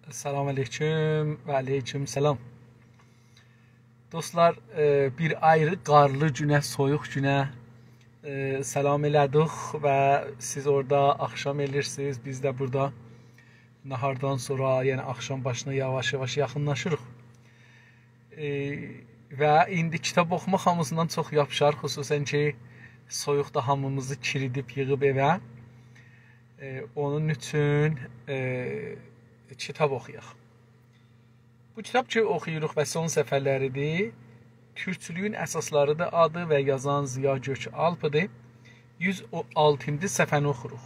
Selamun Aleyküm ve Aleyküm Selam. Dostlar, bir ayrı qarlı günə, soyuq günə salam elədik və siz orada axşam eləyirsiniz. Biz də burada nahardan sonra, yəni axşam başına yavaş-yavaş yaxınlaşırıq. Və indi kitab oxumaq hamısından çox yapışar, xüsusən ki, soyuqda hamımızı kiridib yığıb evə. Onun üçün kitab oxuyaq. Bu kitab ki oxuyuruq və son səfərləridir. Türkçülüyün əsaslarıdır adı və yazan Ziya Gökalpıdır. 106-cı səhifəni oxuruq.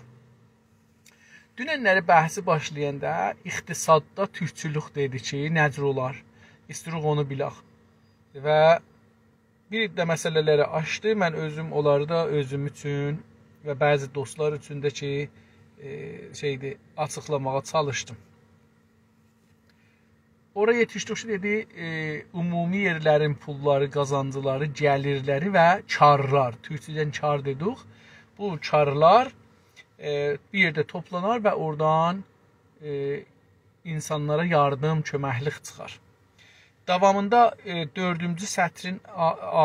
Dünənləri bəhsi başlayanda iqtisadda türkçülük dedi ki, necə olar? İstəyirik onu bilək. Və bir də məsələləri açdı. Mən özüm onları da özüm üçün və bəzi dostlar üçün də ki açıqlamağa çalışdım. Oraya yetişdikçe dedi, ümumi yerlərin pulları, qazancıları, gəlirləri və karlar. Türkçədən kar dedik. Bu karlar bir yerdə toplanar və oradan insanlara yardım, köməklik çıxar. Davamında 4-cü sətrin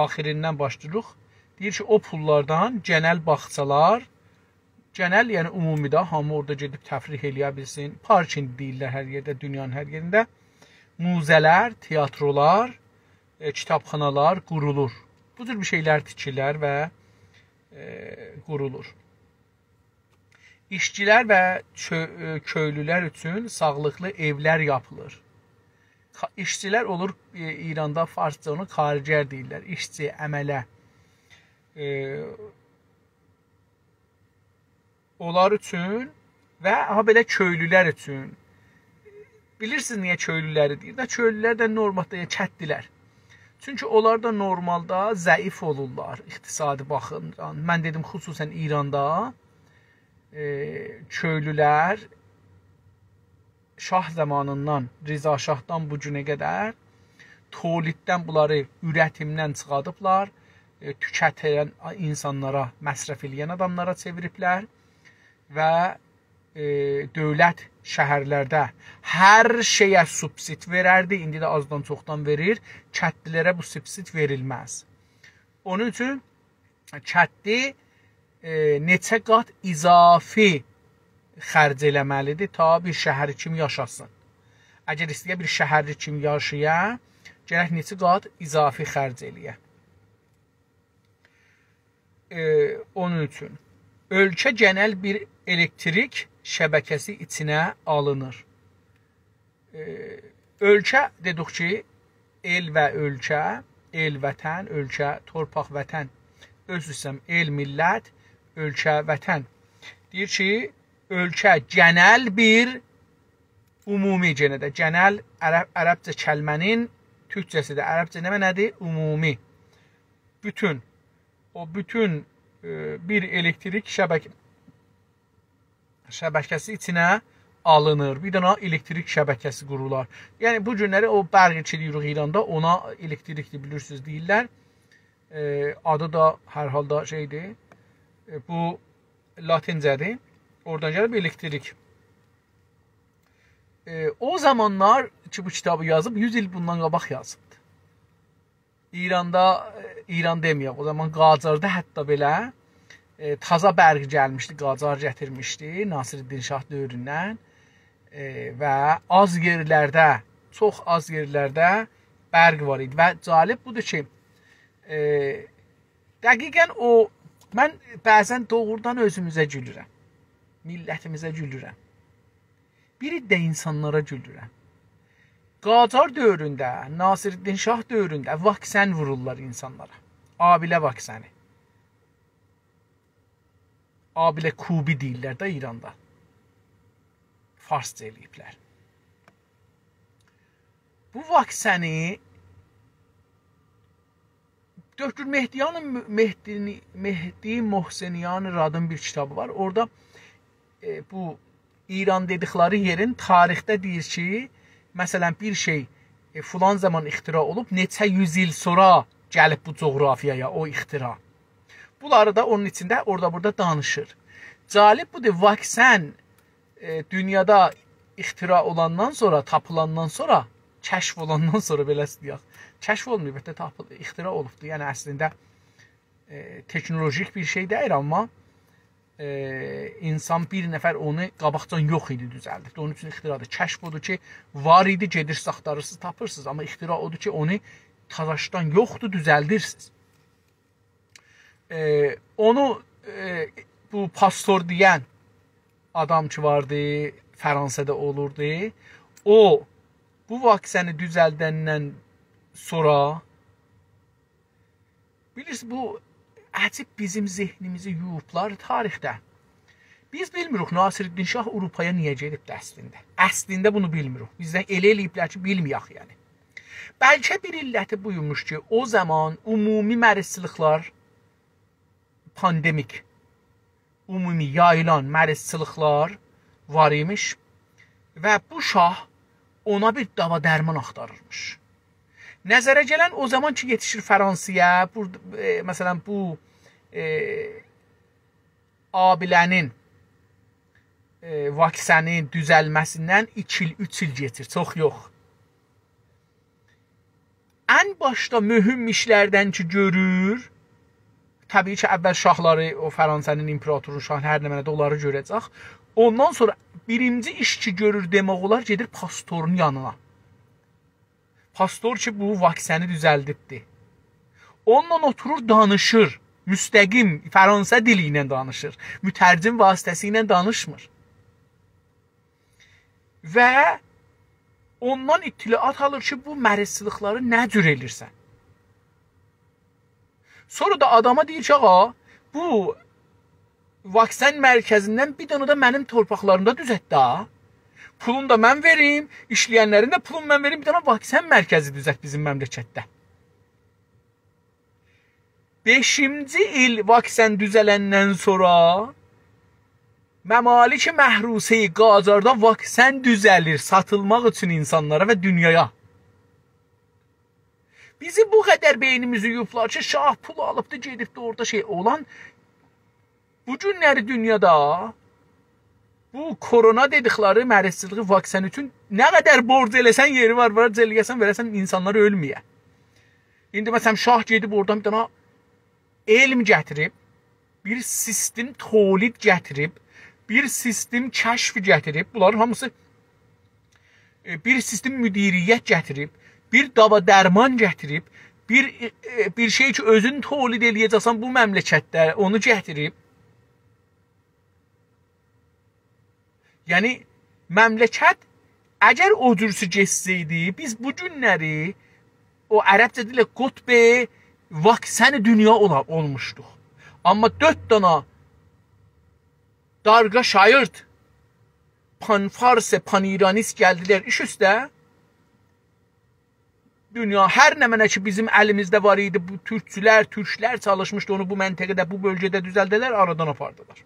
axirindən başlayırıq. Deyir ki, o pullardan genel bağçalar, genel yəni ümumidə hamı orada gedib təfrih eləyə bilsin. Parking deyirlər hər yerdə, dünyanın hər yerində. Muzələr, tiyatrolar, kitabxanalar qurulur. Bu cür bir şeylər tikilər və qurulur. İşçilər və köylülər üçün sağlıqlı evlər yapılır. İşçilər olur, İranda farsca onu karicər deyirlər. İşçi, əmələ. Onlar üçün və belə köylülər üçün. Bilirsiniz niyə köylüləri deyir? Köylülər də normalda çətdilər. Çünki onlar da normalda zəif olurlar iqtisadi baxımdan. Mən dedim xüsusən İranda köylülər şah zamanından, Rıza Şahdan bu günə qədər toliddən bunları ürətimdən çıxadıblar, tükətilən insanlara, məsrəf eləyən adamlara çeviriblər və dövlət şəhərlərdə hər şeyə subsid verərdi. İndi də azdan çoxdan verir. Kətlilərə bu subsid verilməz. Onun üçün kətli neçə qat izafi xərc eləməlidir ta bir şəhər kimi yaşasın. Əgər istəyə bir şəhərli kimi yaşaya, gərək neçə qat izafi xərc eləyə. Onun üçün ölkə genel bir elektrik şəbəkəsi içinə alınır. Ölkə dedik ki, el və ölkə, el vətən, ölkə, torpaq vətən. Öz istəyəm, el millət, ölkə vətən. Deyir ki, ölkə genel bir ümumi genədə. Genel ərəbcə kəlmənin türkçəsi də ərəbcə nə mənədir? Ümumi. Bütün. O bütün bir elektrik şəbəkəsi içinə alınır. Bir dənə elektrik şəbəkəsi qurular. Yəni bu günləri o bərqçilik İranda ona elektrikli bilirsiniz deyirlər. Adı da hər halda şeydir. Bu latincədir. Oradan gəlib elektrik. O zamanlar ki bu kitabı yazıb 100 il bundan qabaq yazıbdı. İran deməyək. O zaman Qacarda hətta belə taza bərq gəlmişdi, Qacar gətirmişdi Nasiruddin Şah dövründən və az yerlərdə, çox az yerlərdə bərq var idi və cəlib budur ki, dəqiqən o, mən bəzən doğrudan özümüzə gülürəm, millətimizə gülürəm, biri də insanlara gülürəm. Qacar dövründə, Nasiruddin Şah dövründə vaksən vururlar insanlara, abilə vaksəni. Abilə kubi deyirlər də İranda. Farsca eləyiblər. Bu vaksəni Döktür Mehdi Mohseniyan Radın bir kitabı var. Orada bu İran dedikleri yerin tarixdə deyir ki, məsələn bir şey filan zaman ixtira olub, neçə 100 il sonra gəlib bu coğrafiyaya o ixtira. Bunları da onun içində orada burada danışır. Cəlib budur, vaksən dünyada ixtira olandan sonra, tapılandan sonra, kəşf olandan sonra belə deyək. Kəşf olmayıb, əlbəttə ixtira olubdur. Yəni əslində teknolojik bir şey deyil, amma insan bir nəfər onu qabaqcan yox idi düzəldib. Onun üçün ixtiradır. Kəşf odur ki, var idi, gedirsiniz, axtarırsınız, tapırsınız. Amma ixtira odur ki, onu tazaşdan yoxdur, düzəldirsiniz. Onu bu Pasteur deyən adam ki vardı, Fransada olurdu. O bu vaksini düzəldəndən sonra bilirsiniz, bu əcib bizim zehnimizi yuyublar tarixdə. Biz bilmirik Nasiruddin Şah Avropaya niyə gedibdi əslində. Əslində bunu bilmirik. Bizdən elə eləyiblər ki, bilməyək yəni. Bəlkə bir illəti buymuş ki, o zaman ümumi mərizçiliklər pandemik, ümumi yayılan mərizçiliklər var imiş və bu şah ona bir dava dərman axtarırmış. Nəzərə gələn o zaman ki, yetişir Fransaya, məsələn, bu abilənin vaksinin düzəlməsindən 2 il, 3 il geçir, çox yox. Ən başda mühüm işlərdən ki, görür, təbii ki, əvvəl şahları, o Fransanın imperatorun şahı, hər nə mənədə onları görəcək. Ondan sonra birinci iş ki görür demək olar, gedir Pasteurun yanına. Pasteur ki, bu vaksini düzəldibdi. Onunla oturur, danışır. Müstəqim Fransa dili ilə danışır. Mütərcim vasitəsi ilə danışmır. Və ondan ittilaat alır ki, bu mərizçilikləri nə cür elirsən? Sonra da adama deyir ki, ağa, bu vaksin mərkəzindən bir dənə də mənim torpaqlarımda düzət da. Pulunu da mən verim, işləyənlərin də pulunu mən verim, bir dənə vaksin mərkəzi düzət bizim məmləkətdə. 5-ci il vaksin düzələndən sonra Məmalik Məhruseyi Qacarda vaksin düzəlir satılmaq üçün insanlara və dünyaya. Bizi bu qədər beynimizi yuyublar ki, şah pul alıbdı, gedibdi orada şey olan. Bu günləri dünyada bu korona dedikləri mərizçiliği vaksin üçün nə qədər borc eləsən yeri var, borc eləyəsən, verəsən insanlar ölməyə. İndi məsələn şah gedib oradan bir dənə elm gətirib, bir sistem tolid gətirib, bir sistem kəşf gətirib, bunların hamısı bir sistem müdiriyyət gətirib, bir dava dərman gətirib, bir şey ki özün tolid eləyəcəksən bu məmləkətdə onu gətirib. Yəni məmləkət əgər o cürsü geçsəydi, biz bu günləri o ərəbcə dilə qutbe vaksini dünya olmuşduq. Amma 4 dana darqa şaird, pan-farsə, pan-iranist gəldilər iş üstə. Dünya hər nə mənə ki bizim əlimizdə var idi, bu türkçülər çalışmışdı, onu bu məntəqədə, bu bölgədə düzəldilər, aradan apardılar.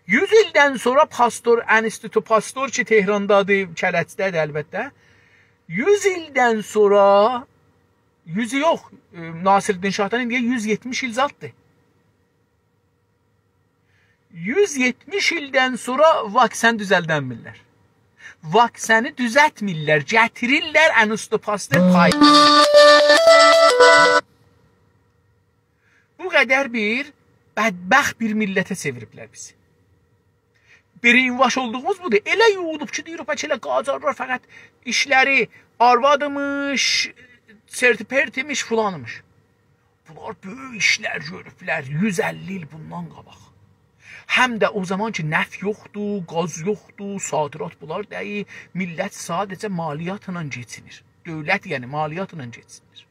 100 ildən sonra Pasteur Institutu, Pasteur ki Tehrandadır, Kərəcdədir əlbəttə. 100 ildən sonra, 100 yox, Nasiruddin Şahdan indiyə 170 il zaddır. 170 ildən sonra vaksin düzəldənmirlər. Vaksini düzəltmirlər, gətirirlər Institutu Pasteur payı. Bu qədər bir bədbəxt bir millətə çeviriblər bizi. Berinvaş olduğumuz budur. Elə yuyulub ki, deyir, elə Qacarlar fəqət işləri arvadımış, sertipertimiş, filanmış. Bunlar böyük işlər görüblər, 150 il bundan qabaq. Həm də o zaman ki, nəf yoxdur, qaz yoxdur, sadirat bunlar deyil, millət sadəcə maliyyatla geçinir. Dövlət yəni maliyyatla geçinir.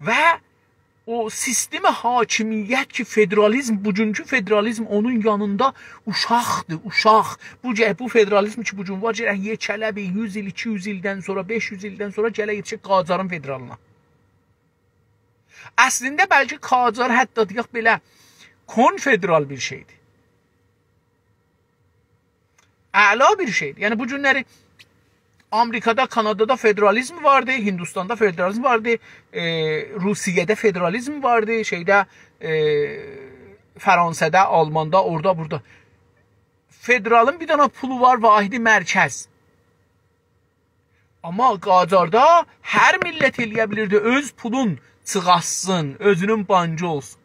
Və o sistemi hakimiyyət ki, federalizm, bugünkü federalizm onun yanında uşaqdır, uşaq. Bu federalizm ki, bugün var, yekələ bir 100 il, 200 ildən sonra, 500 ildən sonra gələ yetişək Qacarın federalına. Əslində, bəlkə Qacar hətta deyək belə konfederal bir şeydir. Əla bir şeydir. Yəni, bu günləri Amerikada, Kanadada federalizm vardı, Hindistanda federalizm vardı, Rusiyada federalizm vardı, Fransada, Almanda, orada, burada. federalın bir dana pulu var, vahidi mərkəz. Amma Qacarda hər millət eləyə bilirdi, öz pulun çıxasın, özünün bancı olsun.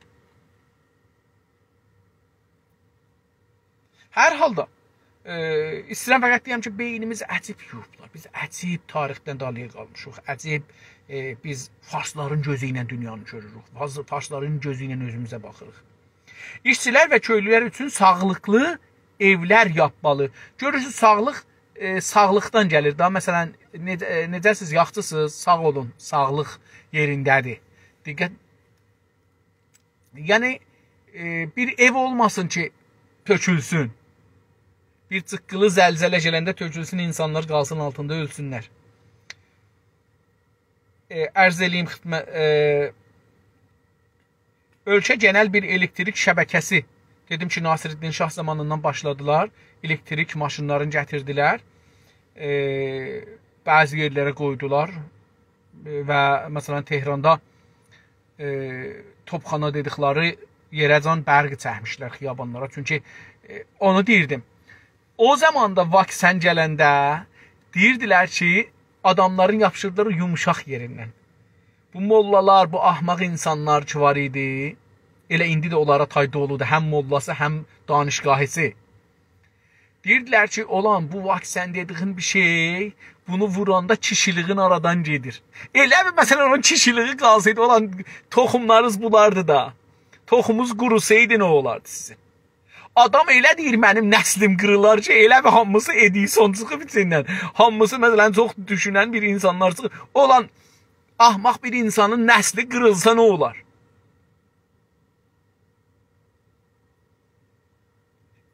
Hər halda, istəyirəm fəqət deyəm ki, beynimiz əcib yurublar. Biz əcib tarixdən dalıya qalmışıq. Əcib biz farsların gözü ilə dünyanı görürük. Farsların gözü ilə özümüzə baxırıq. İşçilər və köylülər üçün sağlıqlı evlər yapmalı. Görürsünüz, sağlıq sağlıqdan gəlir. Daha məsələn, necəsiz, yaxçısınız, sağ olun, sağlıq yerindədir. Diqqət. Yəni, bir ev olmasın ki, tökülsün. Bir çıqqılı zəlzələ gələndə tökülsün, insanlar qalsın altında ölsünlər. Ərz eləyim, ölkə genel bir elektrik şəbəkəsi. Dedim ki, Nasiruddin Şah zamanından başladılar. Elektrik maşınlarını gətirdilər. Bəzi yerlərə qoydular. Və məsələn, Tehranda topxana dedikləri yerəcan bərqi çəkmişlər xiyabanlara. Çünki onu deyirdim. O zaman da vaksin gələndə deyirdilər ki, adamların yapışırdılar yumuşaq yerindən. Bu mollalar, bu ahmaq insanlar ki var idi, elə indi də onlara tayda olurdu, həm mollası, həm danışqahisi. Deyirdilər ki, olan bu vaksin dediğin bir şey, bunu vuranda kişiliğin aradan gedir. Elə mi, məsələn, onun kişiliği qalsaydı, olan toxumlarınız bulardı da, toxumuz qurusaydı nə olardı sizin? Adam elə deyir, mənim nəslim qırılar ki, elə və hamısı Edison çıxıb içindən. Hamısı, məsələn, çox düşünən bir insanlar çıxıb. Olan ahmaq bir insanın nəsli qırılsa nə olar?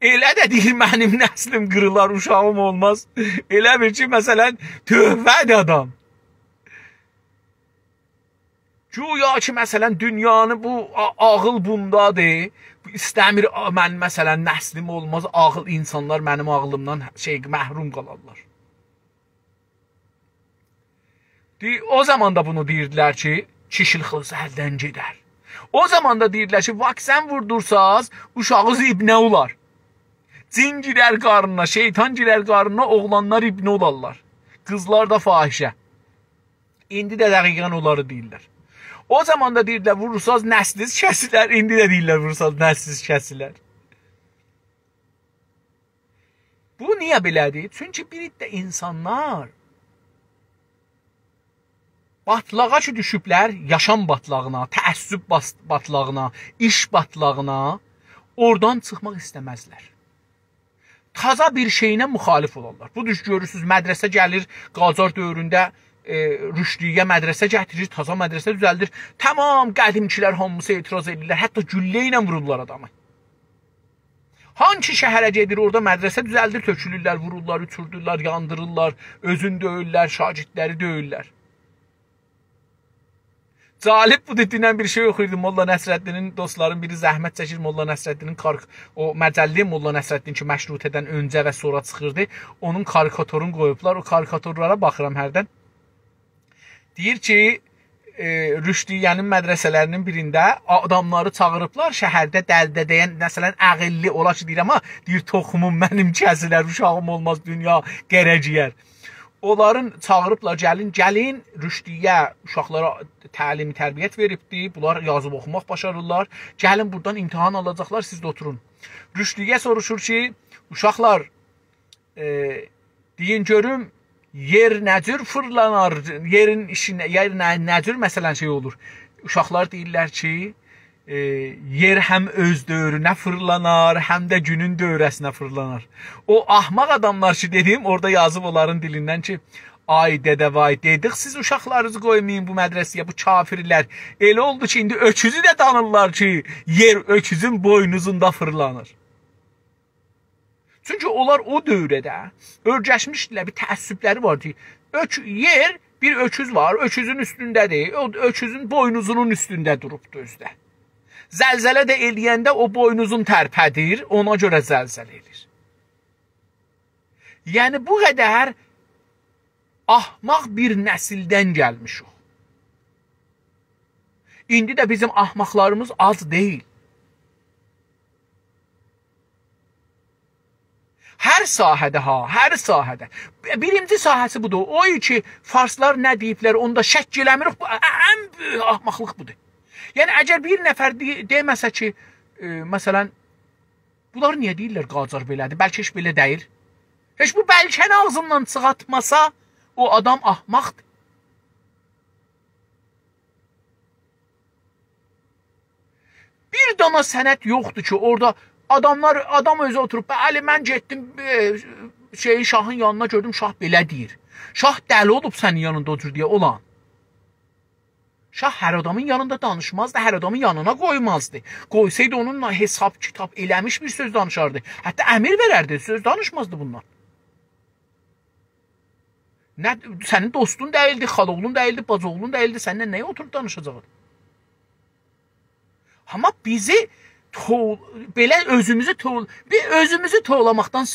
Elə də deyir, mənim nəslim qırılar, uşağım olmaz. Elə bir ki, məsələn, tövbədir adam. Güya ki, məsələn, dünyanı bu ağıl bundadır. İstəmir, mən məsələn, nəslim olmaz, ağıl insanlar mənim ağlımdan məhrum qalarlar. O zaman da bunu deyirdilər ki, kişilik əldən gedər. O zaman da deyirdilər ki, vaksin vurdursaz, uşağınız ibnə olar. Cin girər qarnına, şeytan girər qarnına, oğlanlar ibnə olarlar. Qızlar da fahişə. İndi də dəqiqən onları deyirlər. O zaman da deyirlər, vurursaz nəsliz kəsilər. İndi də deyirlər, vurursaz nəsliz kəsilər. Bu niyə belədir? Çünki bir də insanlar batlağa ki düşüblər, yaşam batlağına, təəssüb batlağına, iş batlağına, oradan çıxmaq istəməzlər. Taza bir şeyinə müxalif olarlar. Bu düş görürsünüz, mədrəsə gəlir, Qacar dövründə rüşdiyyə mədrəsə gətirir, taza mədrəsə düzəldir. Tamam, qədimkilər hamısı etiraz edirlər, hətta güllə ilə vururlar adamı. Hangi şəhərə gedir, orada mədrəsə düzəldir, tökülürlər, vururlar, uçurdurlar, yandırırlar, özünü döyürlər, şagirdləri döyürlər. Calib bu dediğinden bir şey oxuyurdu. Molla Nəsrəddinin dostların biri zəhmət çəkir. Molla Nəsrəddinin o məcəlli Molla Nəsrəddin ki, məşrutədən öncə və sonra çıxırdı. Onun karikaturunu qoyublar. O karikaturlara baxıram hərdən. Deyir ki, Rüşdiyyənin mədrəsələrinin birində adamları çağırıblar şəhərdə dəldə deyən, məsələn, əqilli ola ki, deyir, amma deyir, toxumum mənim kəsilər, uşağım olmaz, dünya qərəciyər. Onların çağırıblar, gəlin, Rüşdiyyə uşaqlara təlim, tərbiyyət veribdi. Bunlar yazıb oxumaq başarırlar. Gəlin, buradan imtihan alacaqlar, siz də oturun. Rüşdiyyə soruşur ki, uşaqlar, deyin görüm, yer nəcür fırlanar, yerin işinə, yer nəcür məsələn şey olur. Uşaqlar deyirlər ki, yer həm öz dövrünə fırlanar, həm də günün dövrəsinə fırlanar. O ahmaq adamlar ki, dediyim, orada yazıb onların dilindən ki, ay dədə vay, dedik siz uşaqlarınızı qoymayın bu mədrəsiyə, bu kafirlər. Elə oldu ki, indi öküzü də tanırlar ki, yer öküzün boynuzunda fırlanır. Çünki onlar o dövrədə örgəşmişdilər, bir təəssübləri var ki, yer, bir öküz var, öküzün üstündədir, o öküzün boynuzunun üstündə durubdur özdə. Zəlzələ də eləyəndə o boynuzun tərpədir, ona görə zəlzələ elir. Yəni bu qədər ahmaq bir nəsildən gəlmişik. İndi də bizim ahmaqlarımız az deyil. Hər sahədə hər sahədə. Birinci sahəsi budur. O ki, farslar nə deyiblər, onda şəkk eləmirik. Bu ən böyük ahmaqlıq budur. Yəni əgər bir nəfər deməsə ki, məsələn, bunlar niyə deyirlər Qacar belədir? Bəlkə heç belə deyil. Heç bu bəlkəni ağzından çıxartmasa, o adam ahmaqdır. Bir dana sənət yoxdur ki, orada adam özü oturub, bəli, mən getdim şahın yanına gördüm, şah belə deyir. Şah dəli olub sənin yanında otur deyə olan. Şah hər adamın yanında danışmazdı, hər adamın yanına qoymazdı. Qoysaydı onunla hesab kitab eləmiş bir söz danışardı. Hətta əmir verərdi, söz danışmazdı bundan. Nə, sənin dostun deyildi, xaloğlun deyildi, bacoğlun deyildi, səninlə nəyə oturub danışacaqdı? Amma bizi belə özümüzü toğlamaqdan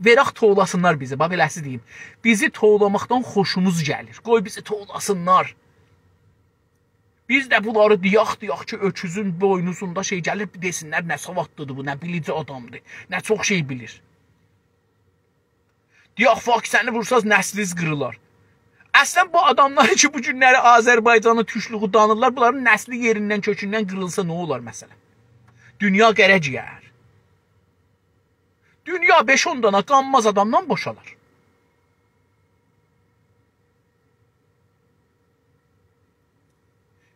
veraq toğlasınlar bizi, beləsi deyim. Bizi toğlamaqdan xoşumuz gəlir. Qoy bizi toğlasınlar. Biz də bunları diyaq ki, öküzün boynuzunda şey gəlir, desinlər, nə savadlıdır bu, nə bilici adamdır, nə çox şey bilir. Diyaq ki, səni vursaz nəsliz qırılar. Əslən bu adamlar ki, bu günləri Azərbaycanı tüşlüğü danırlar, bunların nəsli yerindən, kökündən qırılsa nə olar məsələn? Dünya qərəciyər. Dünya 5-10 dana qanmaz adamdan boşalar.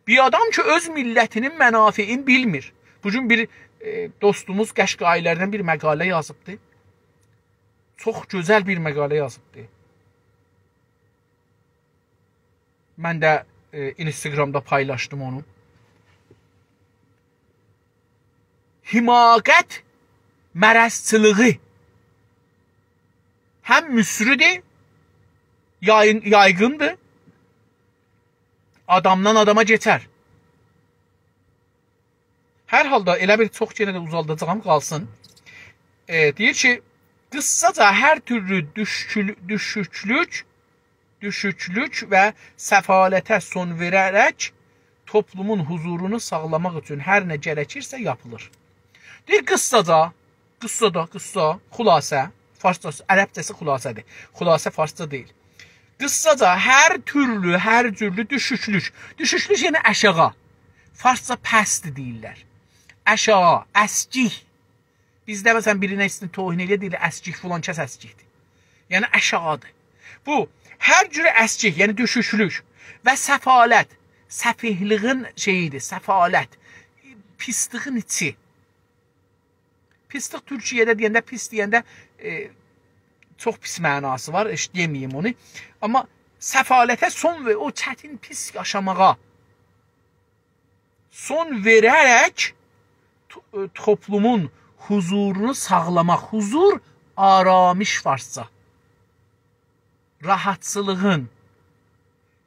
Bir adam ki, öz millətinin mənafiini bilmir. Bugün bir dostumuz Qəşqailərdən bir məqalə yazıbdı. Çox gözəl bir məqalə yazıbdı. Mən də Instagramda paylaşdım onu. Himaqət mərəzçılığı həm müsrüdür, yaygındır, adamdan adama geçər. Hər halda elə bir çox yenə də uzaldacağım qalsın. Deyir ki, qıssaca hər türlü düşüklük və səfalətə son verərək toplumun huzurunu sağlamaq üçün hər nə gərəkirsə yapılır. Deyir qıssaca, xülasə, farsçası, ərəbcəsi xülasədir. Xülasə farsça deyil. Qıssaca hər türlü düşüklük. Düşüklük yəni aşağı. Farsça pəsdir deyirlər. Aşağı, əskik. Bizdə məsələn birinə istin tohin elə deyilir, əskik filan kəs əskikdir. Yəni aşağıdır. Bu hər cürə əskik, yəni düşüklük və səfalət, səfihliğin şeyidir, səfalət, pisliğin içi. Pislik Türkiyədə deyəndə, pis deyəndə çox pis mənası var, deməyim onu. Amma səfalətə son və o çətin pis yaşamağa son verərək toplumun huzurunu sağlamaq. Huzur, aramış farsça. Rahatsızlığın,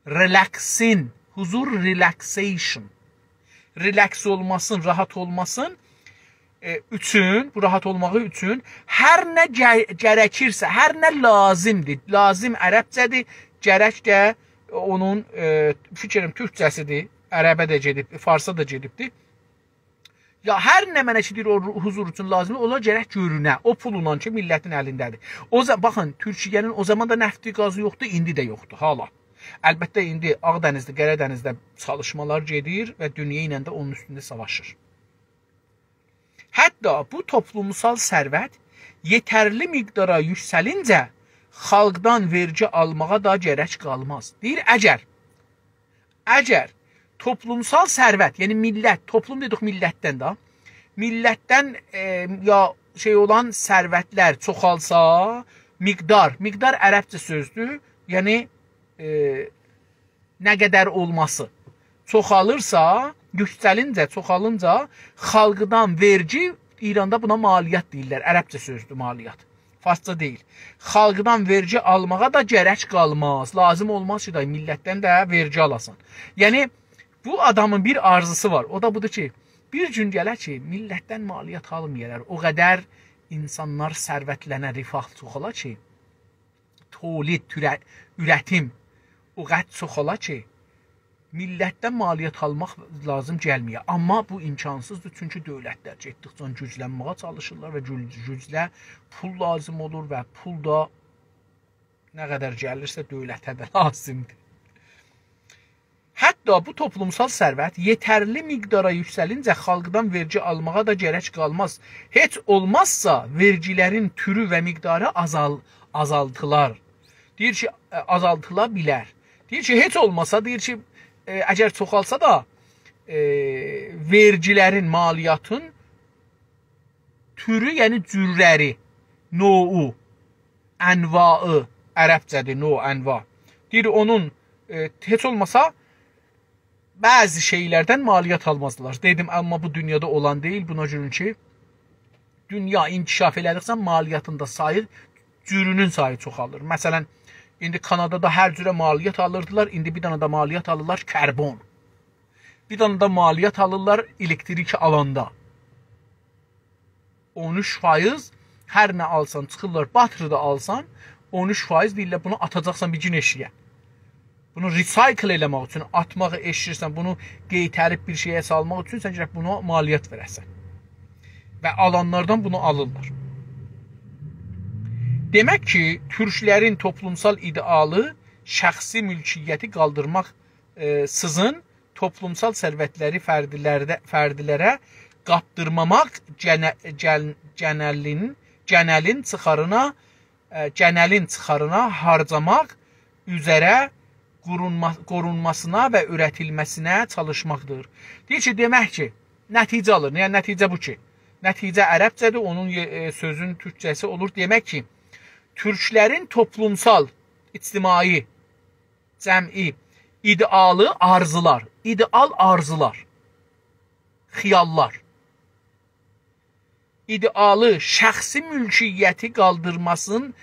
relaxin, huzur, relaxation. Relax olmasın, rahat olmasın üçün, bu rahat olmağı üçün hər nə gərəkirsə, hər nə lazımdır. Lazım ərəbcədir, gərək də onun fikrim türkcəsidir. Ərəbə də gedib, farsa da gedibdir. Ya hər nə mənə ki deyir o huzur üçün lazımdır, onlar gərək görünə. O pulla ki millətin əlindədir. Baxın, Türkiyənin o zaman da nəfti qazı yoxdur, indi də yoxdur hala. Əlbəttə indi Ağdənizdə, Qərədənizdə çalışmalar gedir və dünya ilə də onun üstündə savaşır. Hətta bu toplumsal sərvət yetərli miqdara yüksəlincə xalqdan vergi almağa da gərək qalmaz. Deyir, əgər toplumsal sərvət, yəni millət, toplum dedik millətdən da, millətdən ya şey olan sərvətlər çoxalsa, miqdar ərəbcə sözdür, yəni nə qədər olması çoxalırsa, yüksəlincə, çoxalınca xalqdan vergi, İranda buna maliyyat deyirlər, ərəbcə sözdür maliyyat, farsça deyil. Xalqdan vergi almağa da gərək qalmaz, lazım olmaz ki, millətdən də vergi alasan. Yəni, bu adamın bir arzusu var, o da budur ki, bir gün gələr ki, millətdən maliyyat almayarlar, o qədər insanlar sərvətlənə, rifah çoxala ki, tolid, ürətim, o qədər çoxala ki, millətdən maliyyət almaq lazım gəlməyə. Amma bu imkansızdır, çünki dövlətlər getdikcə güclənməyə çalışırlar və güclə pul lazım olur və pul da nə qədər gəlirsə dövlətə də lazımdır. Hətta bu toplumsal sərvət yetərli miqdara yüksəlincə xalqdan vergi almağa da gərək qalmaz. Heç olmazsa vergilərin türü və miqdarı azaltılar. Deyir ki, azaltıla bilər. Deyir ki, heç olmasa, deyir ki, əgər çoxalsa da vergilərin, maliyyatın türü, yəni cürləri, no'u, ənvaı, ərəbcədir, no, ənva. Deyir, onun heç olmasa bəzi şeylərdən maliyyat almazdılar. Dedim, amma bu dünyada olan deyil. Buna görə ki, dünya inkişaf elədikcə maliyyatında sayı, cürünün sayı çoxalır. Məsələn, indi Kanadada hər cürə maliyyat alırdılar. İndi bir dənə də maliyyat alırlar karbon. Bir dənə də maliyyat alırlar elektrik alanda. 13% hər nə alsan, çıxırlar batırıda alsan, 13% deyirlər, bunu atacaqsan bir gün eşiyə. Bunu recycle eləmək üçün, atmağı eşirsən, bunu qeytərib bir şeyə salmaq üçün sən gərək buna maliyyat verəsən. Və alanlardan bunu alırlar. Demək ki, türklərin toplumsal idealı şəxsi mülkiyyəti qaldırmaq sızın, toplumsal sərvətləri fərdilərə qapdırmamaq, genəlin çıxarına harcamaq üzərə qorunmasına və ürətilməsinə çalışmaqdır. Deyir ki, demək ki, nəticə alır. Yəni, nəticə bu ki, nəticə ərəbcədir, onun sözün türkçəsi olur. Demək ki, türklərin toplumsal, ictimai, cəmi, idealı arzular, ideal arzular, xiyallar, idealı şəxsi mülkiyyəti qaldırmasın,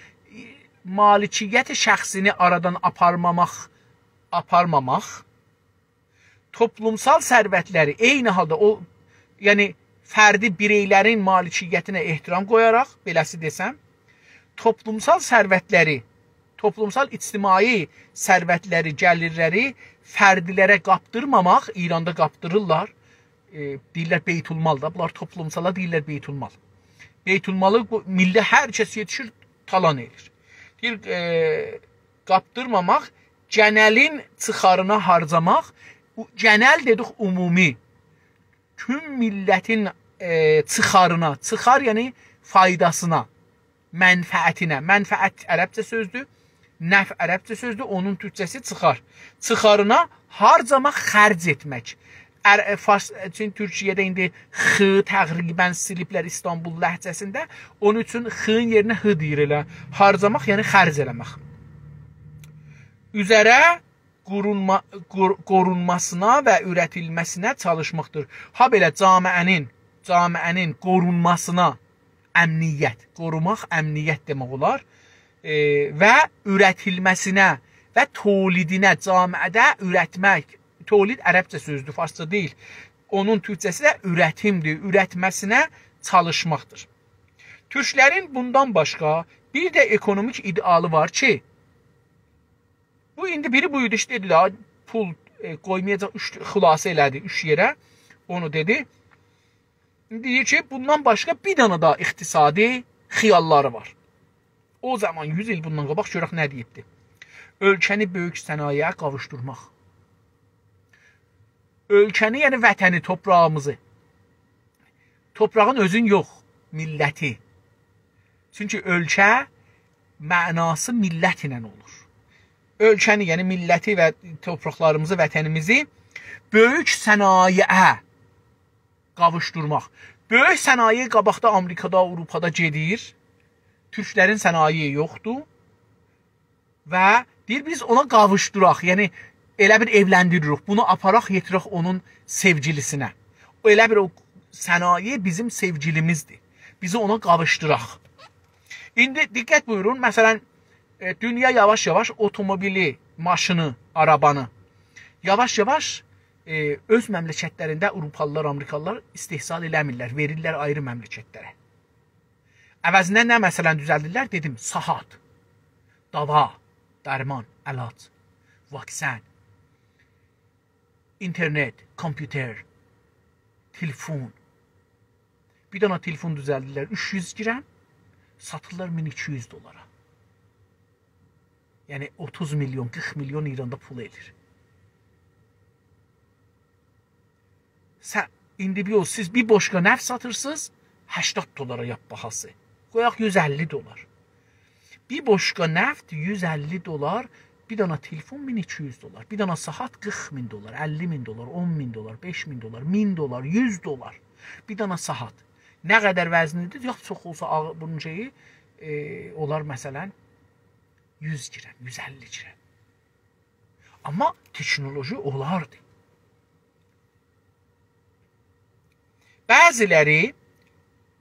malikiyyəti şəxsini aradan aparmamaq, toplumsal sərvətləri eyni halda o, yəni fərdi bireylərin malikiyyətinə ehtiram qoyaraq, beləsi desəm, toplumsal sərvətləri, toplumsal ictimai sərvətləri, gəlirləri fərdilərə qapdırmamaq, İranda qapdırırlar, deyirlər beytulmal da, bunlar toplumsala deyirlər beytulmal. Beytulmalı milli hər kəs yetişir, talan edir. Deyir, qapdırmamaq, genəlin çıxarına harcamaq, genəl dedik umumi, tüm millətin çıxarına, çıxar yəni faydasına, mənfəətinə, mənfəət ərəbcə sözdür, nəf ərəbcə sözdür, onun türkçəsi çıxar. Çıxarına harcamaq, xərc etmək. Türkiyədə indi x təqribən siliblər İstanbul ləhcəsində, onun üçün x-in yerinə h deyir elə. Harcamaq, yəni xərc eləmək. Üzərə qorunmasına və ürətilməsinə çalışmaqdır. Ha belə camiənin qorunmasına əmniyyət, qorumaq əmniyyət demək olar və ürətilməsinə və tolidinə, camiədə ürətmək, tolid ərəbcə sözdür, farsça deyil. Onun türkçəsi də ürətimdir, ürətməsinə çalışmaqdır. Türklərin bundan başqa bir də ekonomik idealı var ki, bu indi biri buydu işte dedi daha pul qoymayacaq, xülasə elədi 3 yerə, onu dedi. Deyir ki, bundan başqa bir dənə daha iqtisadi xiyalları var. O zaman 100 il bundan qabaq görək nə deyibdi? Ölkəni böyük sənayeyə qavuşdurmaq. Ölkəni, yəni vətəni, toprağımızı. Toprağın özün yox, milləti. Çünki ölkə mənası millət ilə olur. Ölkəni, yəni milləti və torpaqlarımızı, vətənimizi böyük sənayeyə qavuşdurmaq. Böyük sənaye qabaqda Amerikada, Avropada gedir. Türklərin sənayeyi yoxdur. Və deyir, biz ona qavuşduraq. Yəni, elə bir evləndiririk. Bunu aparaq, yetirək onun sevgilisinə. Elə bir o sənaye bizim sevgilimizdir. Bizi ona qavuşduraq. İndi diqqət buyurun. Məsələn, dünya yavaş-yavaş otomobili, maşını, arabanı yavaş-yavaş öz məmləkətlərində Avropalılar, Amerikalılar istehsal eləmirlər, verirlər ayrı məmləkətlərə. Əvəzinə nə məsələn düzəldirlər? Dedim, sahat, dava, dərman, əlac, vaksin. internet, kompüter, telefon. Bir dana telefon düzəldilər 300 girəm, satırlar 1200 dolara. Yəni 30 milyon, 40 milyon İranda pul edir. İndi siz bir boşqa nəf satırsınız, 80 dolara yap bahası. Qoyaq 150 dolar. Bir boşqa nəft 150 dolar, bir dana telefon 1200 dolar, bir dana saat 40 min dolar, 50 min dolar, 10 min dolar, 5 min dolar, 1000 dolar, 100 dolar. Bir dana saat. Nə qədər vəznidir? Yox, çox olsa bunun şeyi olar məsələn 100 girəm, 150 girəm. Amma teknoloji olardı. Bəziləri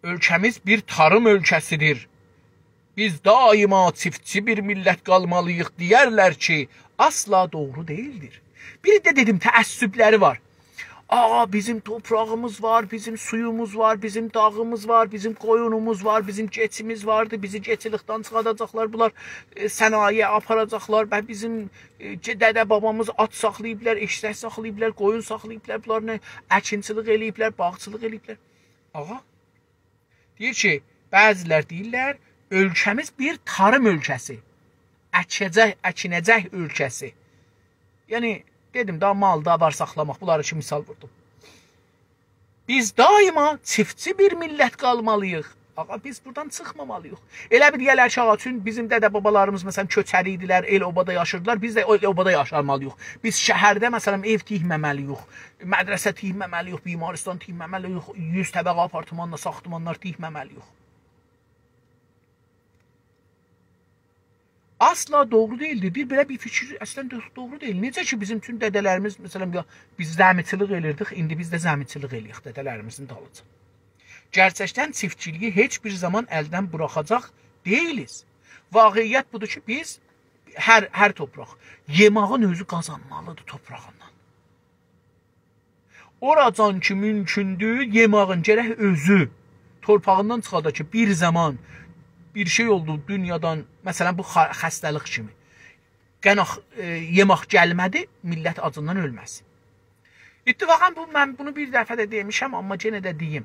ölkəmiz bir tarım ölkəsidir. Biz daima çiftçi bir millət qalmalıyıq deyərlər ki, asla doğru değildir. Bir de dedim təəssübləri var. Bizim toprağımız var, bizim suyumuz var, bizim dağımız var, bizim koyunumuz var, bizim keçimiz vardı. Bizi keçilikdən çıxadacaqlar, bunlar sənaye aparacaqlar. Bizim dədə babamız at saxlayıblar, eşək saxlayıblar, koyun saxlayıblar, bunlar nə əkinçilik eləyiblər, bağçılıq eləyiblər. Deyir ki, bəzilər deyirlər, ölkəmiz bir tarım ölkəsi, əkinəcək ölkəsi. Yəni, dedim, daha mal, daha var saxlamaq, bunları için misal vurdum. Biz daima çiftçi bir millət qalmalıyıq. Biz buradan çıxmamalıyıq. Elə bir deyərlər ki, üçün bizim dədə babalarımız məsələn köçəri idilər, el obada yaşırdılar, biz də el obada yaşarmalıyıq. Biz şəhərdə məsələn ev tikməməliyik, mədrəsə tikməməliyik, bimaristan tikməməliyik, 100 təbəqə apartmanla saxtamanlar tikməməliyik. Asla doğru değildir. Belə bir fikir əslən doğru deyil. Necə ki bizim tüm dədələrimiz məsələn biz zəmiçilik elirdik, indi biz də zəmiçilik eləyik dədələrimizin dalıca. Gerçəkdən çiftçiliyi heç bir zaman əldən buraxacaq deyilik. Vaqiət budur ki biz hər torpaq yemağın özü qazanmalıdır torpağından. Oracan ki mümkündür yemağın gərək özü torpağından çıxada ki bir zaman bir şey oldu dünyadan, məsələn bu xəstəlik kimi. Yemək gəlmədi, millət acından ölməsin. İttifaqən mən bunu bir dəfə də demişəm, amma yenə də deyim.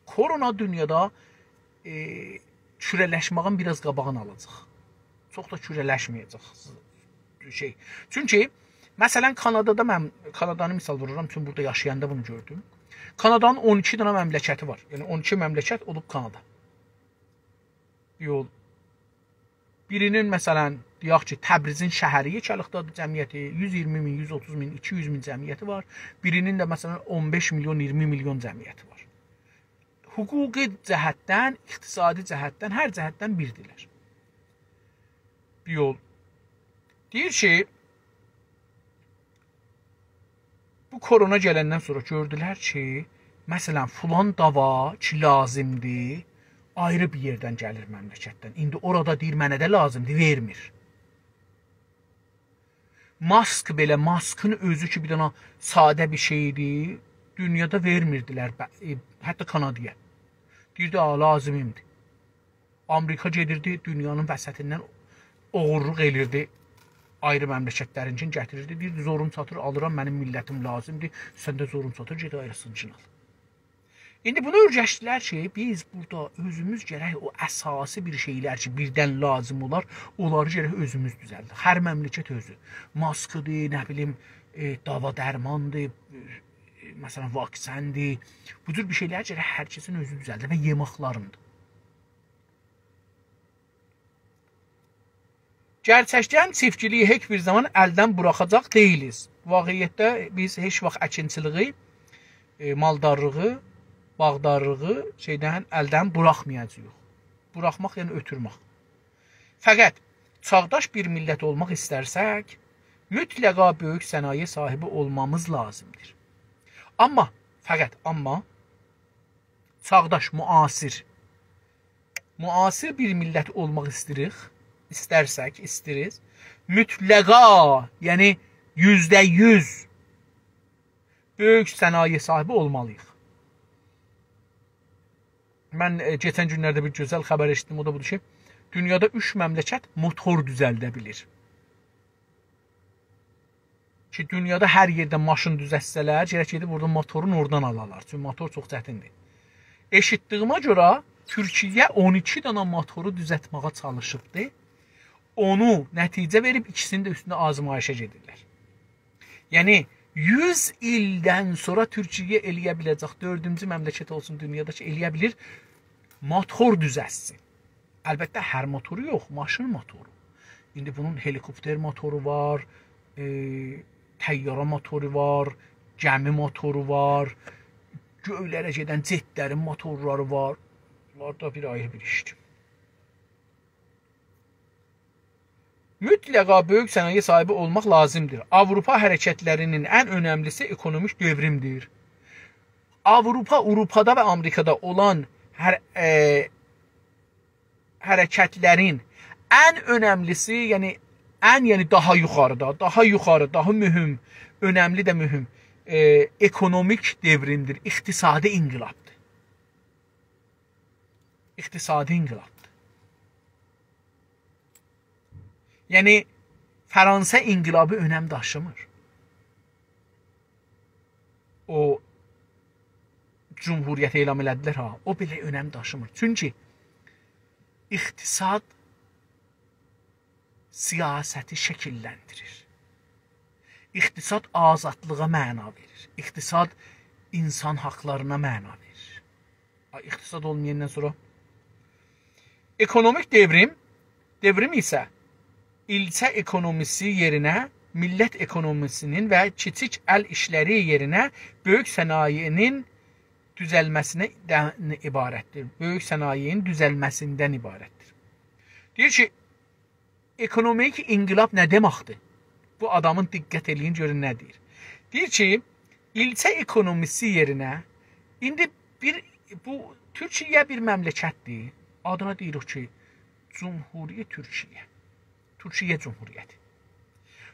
Korona dünyada kürələşməğin biraz qabağını alacaq. Çox da kürələşməyəcək şey. Çünki məsələn Kanadada mən Kanadanı misal vururam, çünki burada yaşayanda bunu gördüm. Kanadanın 12 dənə məmləkəti var. Yəni 12 məmləkət olub Kanada. Yol. Birinin məsələn deyək ki, Təbrizin şəhəri yekəlikdadır cəmiyyəti, 120 min, 130 min, 200 min cəmiyyəti var. Birinin də məsələn 15 milyon, 20 milyon cəmiyyəti var. Hüquqi cəhətdən, iqtisadi cəhətdən, hər cəhətdən birdirlər. Bir yol. Deyir ki, bu korona gələndən sonra gördülər ki, məsələn filan dava ki lazımdır, ayrı bir yerdən gəlir məmləkətdən. İndi orada deyir, mənə də lazımdır, vermir. Mask belə, maskın özü ki bir dana sadə bir şeydir, dünyada vermirdilər, hətta Kanadaya. Deyirdi, lazımımdır. Amerika gedirdi, dünyanın vəsətindən oğurluq elirdi, ayrı məmləkətlərin üçün gətirirdi. Deyirdi, zorum çatır, alıram, mənim millətim lazımdır, sən də zorum çatır, ged ayrısını için al. İndi bunu öyrəşdilər ki, biz burada özümüz gərək o əsası bir şeylər ki, birdən lazım olar, onları gərək özümüz düzəldik. Hər məmləkət özü. Maskıdır, nə bilim, dava dərmandır, məsələn, vaksəndir. Bu cür bir şeylər gərək hər kəsin özü düzəldir və yeməklarındır. Gerçəkdən çiftçiliyi heç bir zaman əldən buraxacaq deyilik. Vaqiətdə biz heç vaxt əkinçiliyi, maldarlığı, bağdarlığı şeydən əldən buraxmayacağıq. Buraxmaq yəni ötürmək. Fəqət çağdaş bir millət olmaq istərsək, mütləqa böyük sənaye sahibi olmamız lazımdır. Amma, fəqət çağdaş, müasir bir millət olmaq istərsək, mütləqa, yəni %100 böyük sənaye sahibi olmalıyıq. Mən geçən günlərdə bir gözəl xəbər eşitdim, o da budur ki, dünyada 3 məmləkət motor düzəldə bilir. ki, dünyada hər yerdə maşın düzətsələr, gərək edib burada motorun oradan alarlar. Çünki motor çox çətindir. Eşitdiyimə görə Türkiyə 12 dənə motoru düzəltməyə çalışıbdı. Onu nəticə verib ikisini də üstündə azmayışa gedirlər. Yəni 100 ildən sonra Türkiyə eləyə biləcək 4-cü məmləkət olsun dünyada ki, eləyə bilir motor düzəltsin. Əlbəttə hər motoru yox, maşın motoru. İndi bunun helikopter motoru var, təyyarə motoru var, gəmi motoru var, göylərə gedən jetlərin motorları var. Bunlar da bir ayrı bir işdir. Mütləqa böyük sənaye sahibi olmaq lazımdır. Avropa hərəkətlərinin ən önəmlisi ekonomik devrimdir. Avropada və Amerikada olan hərəkətlərin ən önəmlisi, yəni daha yuxarıda, daha mühüm, önəmli də mühüm ekonomik devrimdir, iqtisadi inqilabdır. İqtisadi inqilabdır. Yəni, Fransa inqilabı önəm daşımır. O, cumhuriyyət elan elədilər ha, o belə önəm daşımır. Çünki iqtisad siyasəti şəkilləndirir. İqtisad azadlığa məna verir. İqtisad insan haqlarına məna verir. İqtisad olmayandan sonra ekonomik devrim isə ilçə ekonomisi yerinə millət ekonomisinin və kiçik əl işləri yerinə böyük sənayenin düzəlməsindən ibarətdir. Böyük sənayenin düzəlməsindən ibarətdir. Deyir ki, ekonomik inqilab nə deməkdir? Bu adamın diqqət eləyin, görün nə deyir. Deyir ki, ilçə ekonomisi yerinə, indi bu Türkiyə bir məmləkətdir. Adına deyirik ki, Cumhuriyyət Türkiyə. Türkiyə Cumhuriyyəti.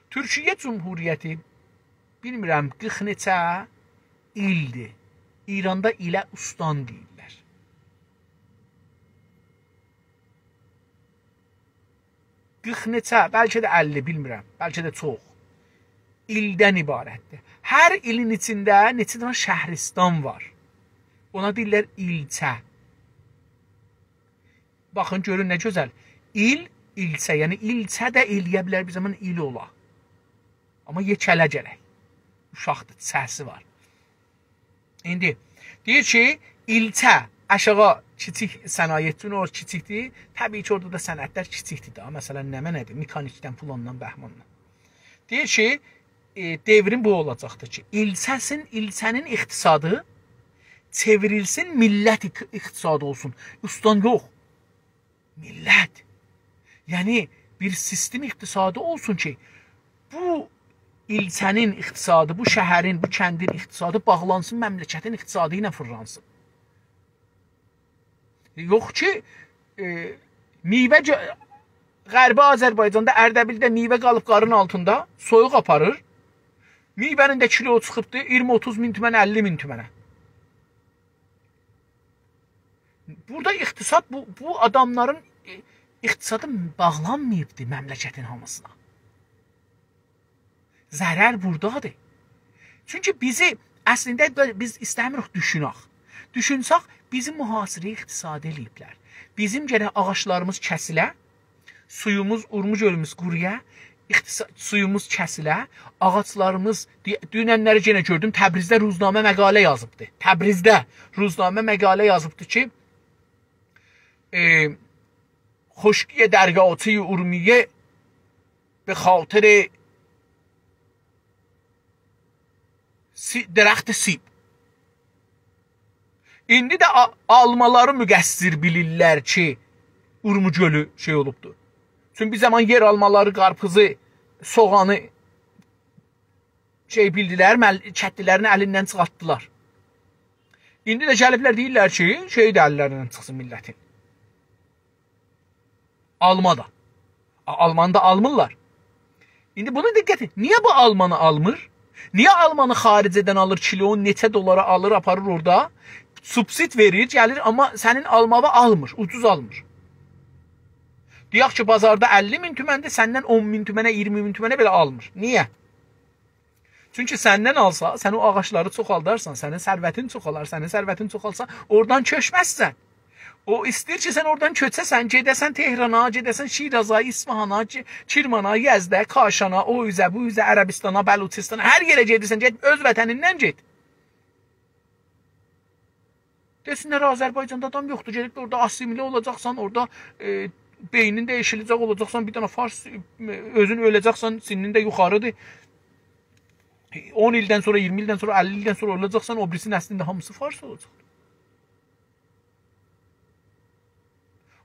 Türkiyə Cumhuriyyəti, bilmirəm, 40 neçə ildir. İranda ilə ustan deyirlər. Neçə, bəlkə də 50, bilmirəm, bəlkə də çox. İldən ibarətdir. Hər ilin içində neçə dənə şəhristan var. Ona deyirlər ilçə. Baxın, görün nə gözəl. İlçə, yəni ilçə də eləyə bilər bir zaman il ola. Amma yekələ gərək. Uşaqdır, səsi var. İndi, deyir ki, ilçə aşağı kiçik sənayetin or kiçikdir. Təbii ki, orada da sənətlər kiçikdir da. Məsələn, nədir? Mekanikdən, pulandan, bəhmandan. Deyir ki, devrim bu olacaqdır ki, ilçənin iqtisadı çevrilsin, millət iqtisadı olsun. Ustan yox. Millət. Yəni, bir sistem iqtisadı olsun ki, bu ilçənin iqtisadı, bu şəhərin, bu kəndin iqtisadı bağlansın, məmləkətin iqtisadı ilə fırlansın. Yox ki, meyvə Qərbi Azərbaycanda, Ərdəbildə meyvə qalıb qarın altında, soyuq aparır. Meyvənin də kilo çıxıbdır 20-30 min tümənə, 50 min tümənə. Burada iqtisad, bu adamların iqtisadı bağlanmayıbdır məmləkətin hamısına. Zərər buradadır. Çünki əslində biz istəmirik düşünək. Düşünsək, bizi mühasirə iqtisadi eləyiblər. Bizim gərək ağaçlarımız kəsilə, suyumuz, Urmuc gölümüz quruya, suyumuz kəsilə, ağaçlarımız, dünənləri yenə gördüm, Təbrizdə ruznamə məqalə yazıbdır. Təbrizdə ruznamə məqalə yazıbdır ki, خشکی دریاچه ارومیه به خاطر درخت سیب. İndi də almaları müqəssir bilirlər ki, Urmuc gölü şey olubdur. Çünki bir zaman yer almaları, qarpızı, soğanı bildilər, çətlilərini əlindən çıxartdılar. İndi də gəliblər deyirlər ki, də əllərindən çıxsın millətin. Alma da. Almanı da almırlar. İndi bunu diqqət et. Niyə bu almanı almır? Niyə almanı xaricədən alır, kilonu neçə dolara alır, aparır orada? Subsid verir, gəlir, amma sənin almağı almır, ucuz almır. Deyək ki, bazarda 50 min tüməndir, səndən 10 min tümənə, 20 min tümənə belə almır. Niyə? Çünki səndən alsa, sən o ağacları çoxaldarsan, sənin sərvətin çoxalar, sənin sərvətin çoxalsa, oradan köçməzsən. O istəyir ki, sən oradan köçəsən, gedəsən Tehrana, gedəsən Şiraza, İsfahana, Kirmana, Yəzdə, Kaşana, o üzə, bu üzə, Ərəbistana, Bəluçistana, hər yerə gedirsən, get öz vətənindən get. Desinlər, Azərbaycanda adam yoxdur, gedib orada asimilə olacaqsan, orada beynin dəyişiləcək olacaqsan, bir dənə fars, özün öləcəksən, sinnin də yuxarıdır. 10 ildən sonra, 20 ildən sonra, 50 ildən sonra olacaqsan, o birisi nəslində hamısı fars olacaq.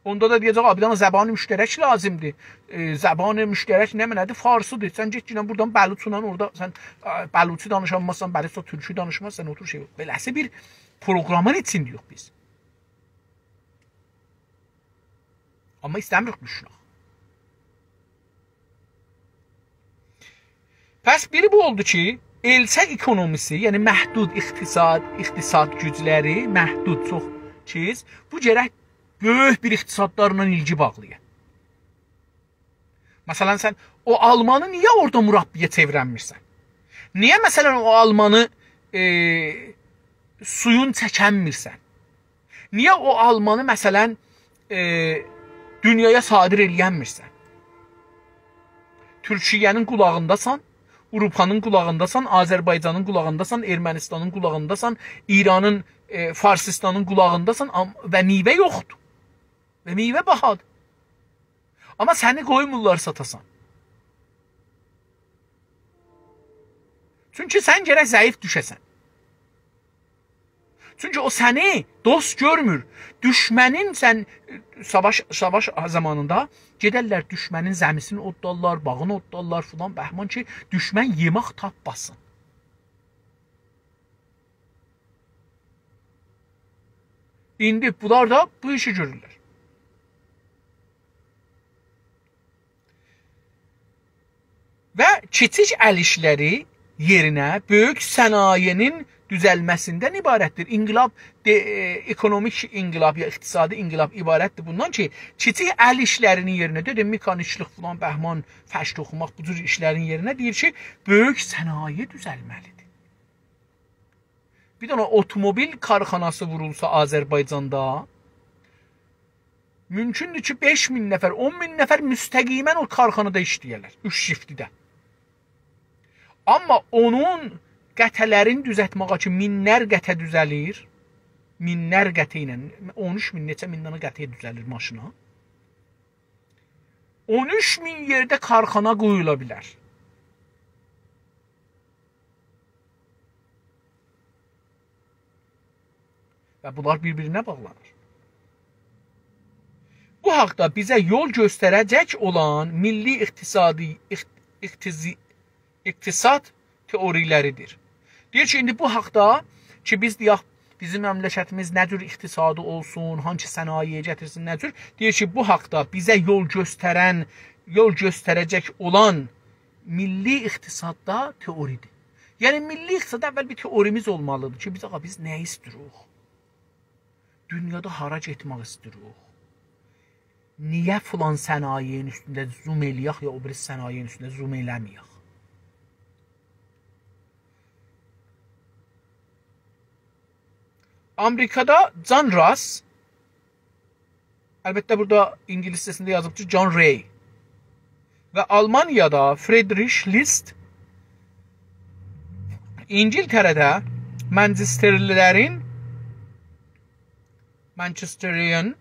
Onda da deyəcək, bir dənə zəbanı müştərək lazımdır. Zəbanı müştərək nə mənədir? Farsıdır. Sən get ki, buradan Bəluçla orada sən Bəluçi danışamazsan, Bəluçla türkü danışmazsan, otur şey yox. Beləsi bir programın içindəyik biz. Amma istəmirik düşünək. Pəs biri bu oldu ki, elçə ekonomisi, yəni məhdud iqtisad gücləri, məhdud çox çiz, bu gərək böyük bir iqtisadlarla ilgi bağlayır. Məsələn, sən o almanı niyə orada mürabbiyə çevirənmirsən? Niyə məsələn o almanı suyun çəkənmirsən? Niyə o almanı məsələn dünyaya sadir eləyənmirsən? Türkiyənin qulağındasan, Avropanın qulağındasan, Azərbaycanın qulağındasan, Ermənistanın qulağındasan, İranın, Farsistanın qulağındasan və meyvə yoxdur. Və meyvə bahadır. Amma səni qoymurlar satasan. Çünki sən gərək zəif düşəsən. Çünki o səni dost görmür. Düşmənin sən savaş zamanında gedərlər düşmənin zəmisini oddarlar, bağını oddarlar filan bəhman ki, düşmən yemək tapmasın. İndi bunlar da bu işi görürlər. Və kiçik əl işləri yerinə böyük sənayenin düzəlməsindən ibarətdir. İnqilab, ekonomik inqilab ya iqtisadi inqilab ibarətdir bundan ki, kiçik əl işlərinin yerinə, dedim, mekanikçilik falan, bəhman, fəş toxumaq, bu cür işlərin yerinə deyir ki, böyük sənaye düzəlməlidir. Bir dənə otomobil karxanası vurulsa Azərbaycanda, mümkündür ki, 5.000 nəfər, 10.000 nəfər müstəqimən o karxanada işləyərlər, 3 şiftidə. Amma onun qətələrin düzətməyə ki, minlər qətə düzəlir, minlər qətə ilə, 13.000, neçə min dənə qətə düzəlir maşına. 13.000 yerdə karxana qoyula bilər. Və bunlar bir-birinə bağlanır. Bu haqda bizə yol göstərəcək olan milli iqtisad teoriləridir. Deyir ki, indi bu haqda ki, biz deyək, bizim məmləkətimiz nə cür iqtisadı olsun, hangi sənayeyə gətirsin, nə cür? Deyir ki, bu haqda bizə yol göstərəcək olan milli iqtisadda teoridir. Yəni, milli iqtisadda əvvəl bir teorimiz olmalıdır ki, biz nə istəyirik? Dünyada hara getmək istəyirik? Niyə filan sənayenin üstündə zoom eləyək, ya o bir sənayenin üstündə zoom eləməyək? Amerikada John Ross, əlbəttə burada İngiliscəsində yazıb ki, John Ray və Almaniyada Friedrich List, İngiltərədə Manchester'in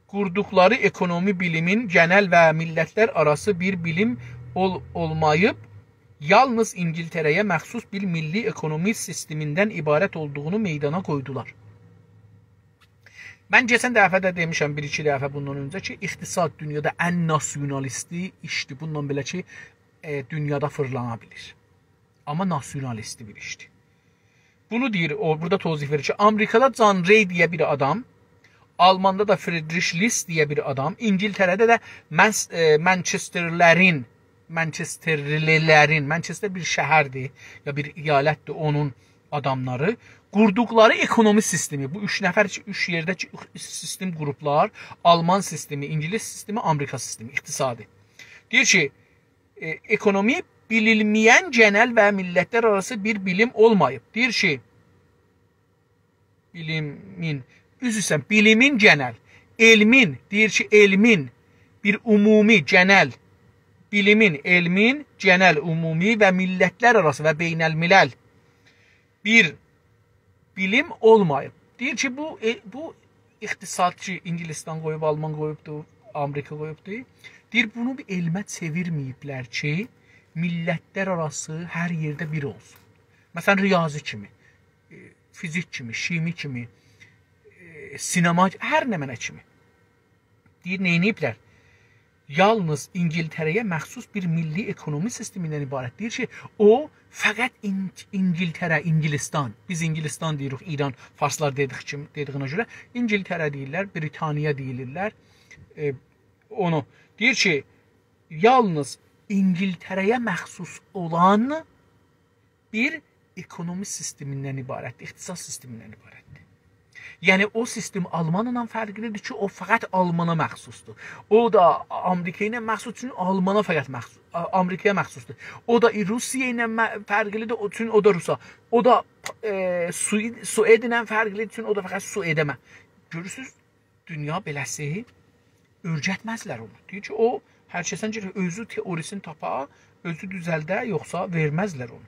qurduqları ekonomi bilimin genel və millətlər arası bir bilim olmayıb, yalnız İngiltərəyə məxsus bir milli ekonomi sistemindən ibarət olduğunu meydana qoydular. Mən keçən dəfə də demişəm, 1-2 dəfə bundan öncə ki, iqtisad dünyada ən nasionalisti işdir. Bundan belə ki, dünyada fırlana bilir. Amma nasionalisti bir işdir. Bunu deyir, burada tozif verir ki, Amerikada John Ray deyə bir adam, Almanda da Friedrich List deyə bir adam, İngiltərədə də Manchesterlilərin, Manchester bir şəhərdir, ya bir iyalətdir, onun adamları, qurduqları ekonomi sistemi, bu 3 nəfər, 3 yerdəki sistem qruplar, Alman sistemi, İngilis sistemi, Amerika sistemi, iqtisadi. Deyir ki, ekonomi bilinməyən genel və millətlər arası bir bilim olmayıb. Deyir ki, bilimin genel, elmin, deyir ki, elmin bir umumi genel, bilimin, elmin genel, umumi və millətlər arası və beynəlmiləl bir bilim olmayıb. Deyir ki, bu iqtisadçı İngilistan qoyub, Alman qoyubdur, Amerika qoyubdur. Deyir, bunu bir elmə çevirməyiblər ki, millətlər arası hər yerdə bir olsun. Məsələn, riyazi kimi, fizik kimi, şimi kimi, sinema, hər nə mənə kimi. Deyir, neyniyiblər? Yalnız İngiltərəyə məxsus bir milli ekonomi sistemindən ibarət. Deyir ki, o fəqət İngiltərə, İngilistan, biz İngilistan deyirik, İran, farslar dediyinə görə, İngiltərə deyirlər, Britaniya deyirlər. Onu deyir ki, yalnız İngiltərəyə məxsus olan bir ekonomi sistemindən ibarətdir, iqtisad sistemindən ibarətdir. Yəni o sistem Almanla fərqlidir ki, o fəqət Almana məxsusdur. O da Amerika ilə məxsus üçün Almana fəqət məxsus, Amerikaya məxsusdur. O da Rusiya ilə fərqlidir üçün o da Rusa. O da Sued ilə fərqlidir üçün o da fəqət Suedə. Görürsüz, dünya beləsi örgətməzlər onu. Deyir ki, o hər kəsən ki, özü teorisini tapa, özü düzəldə, yoxsa verməzlər onu.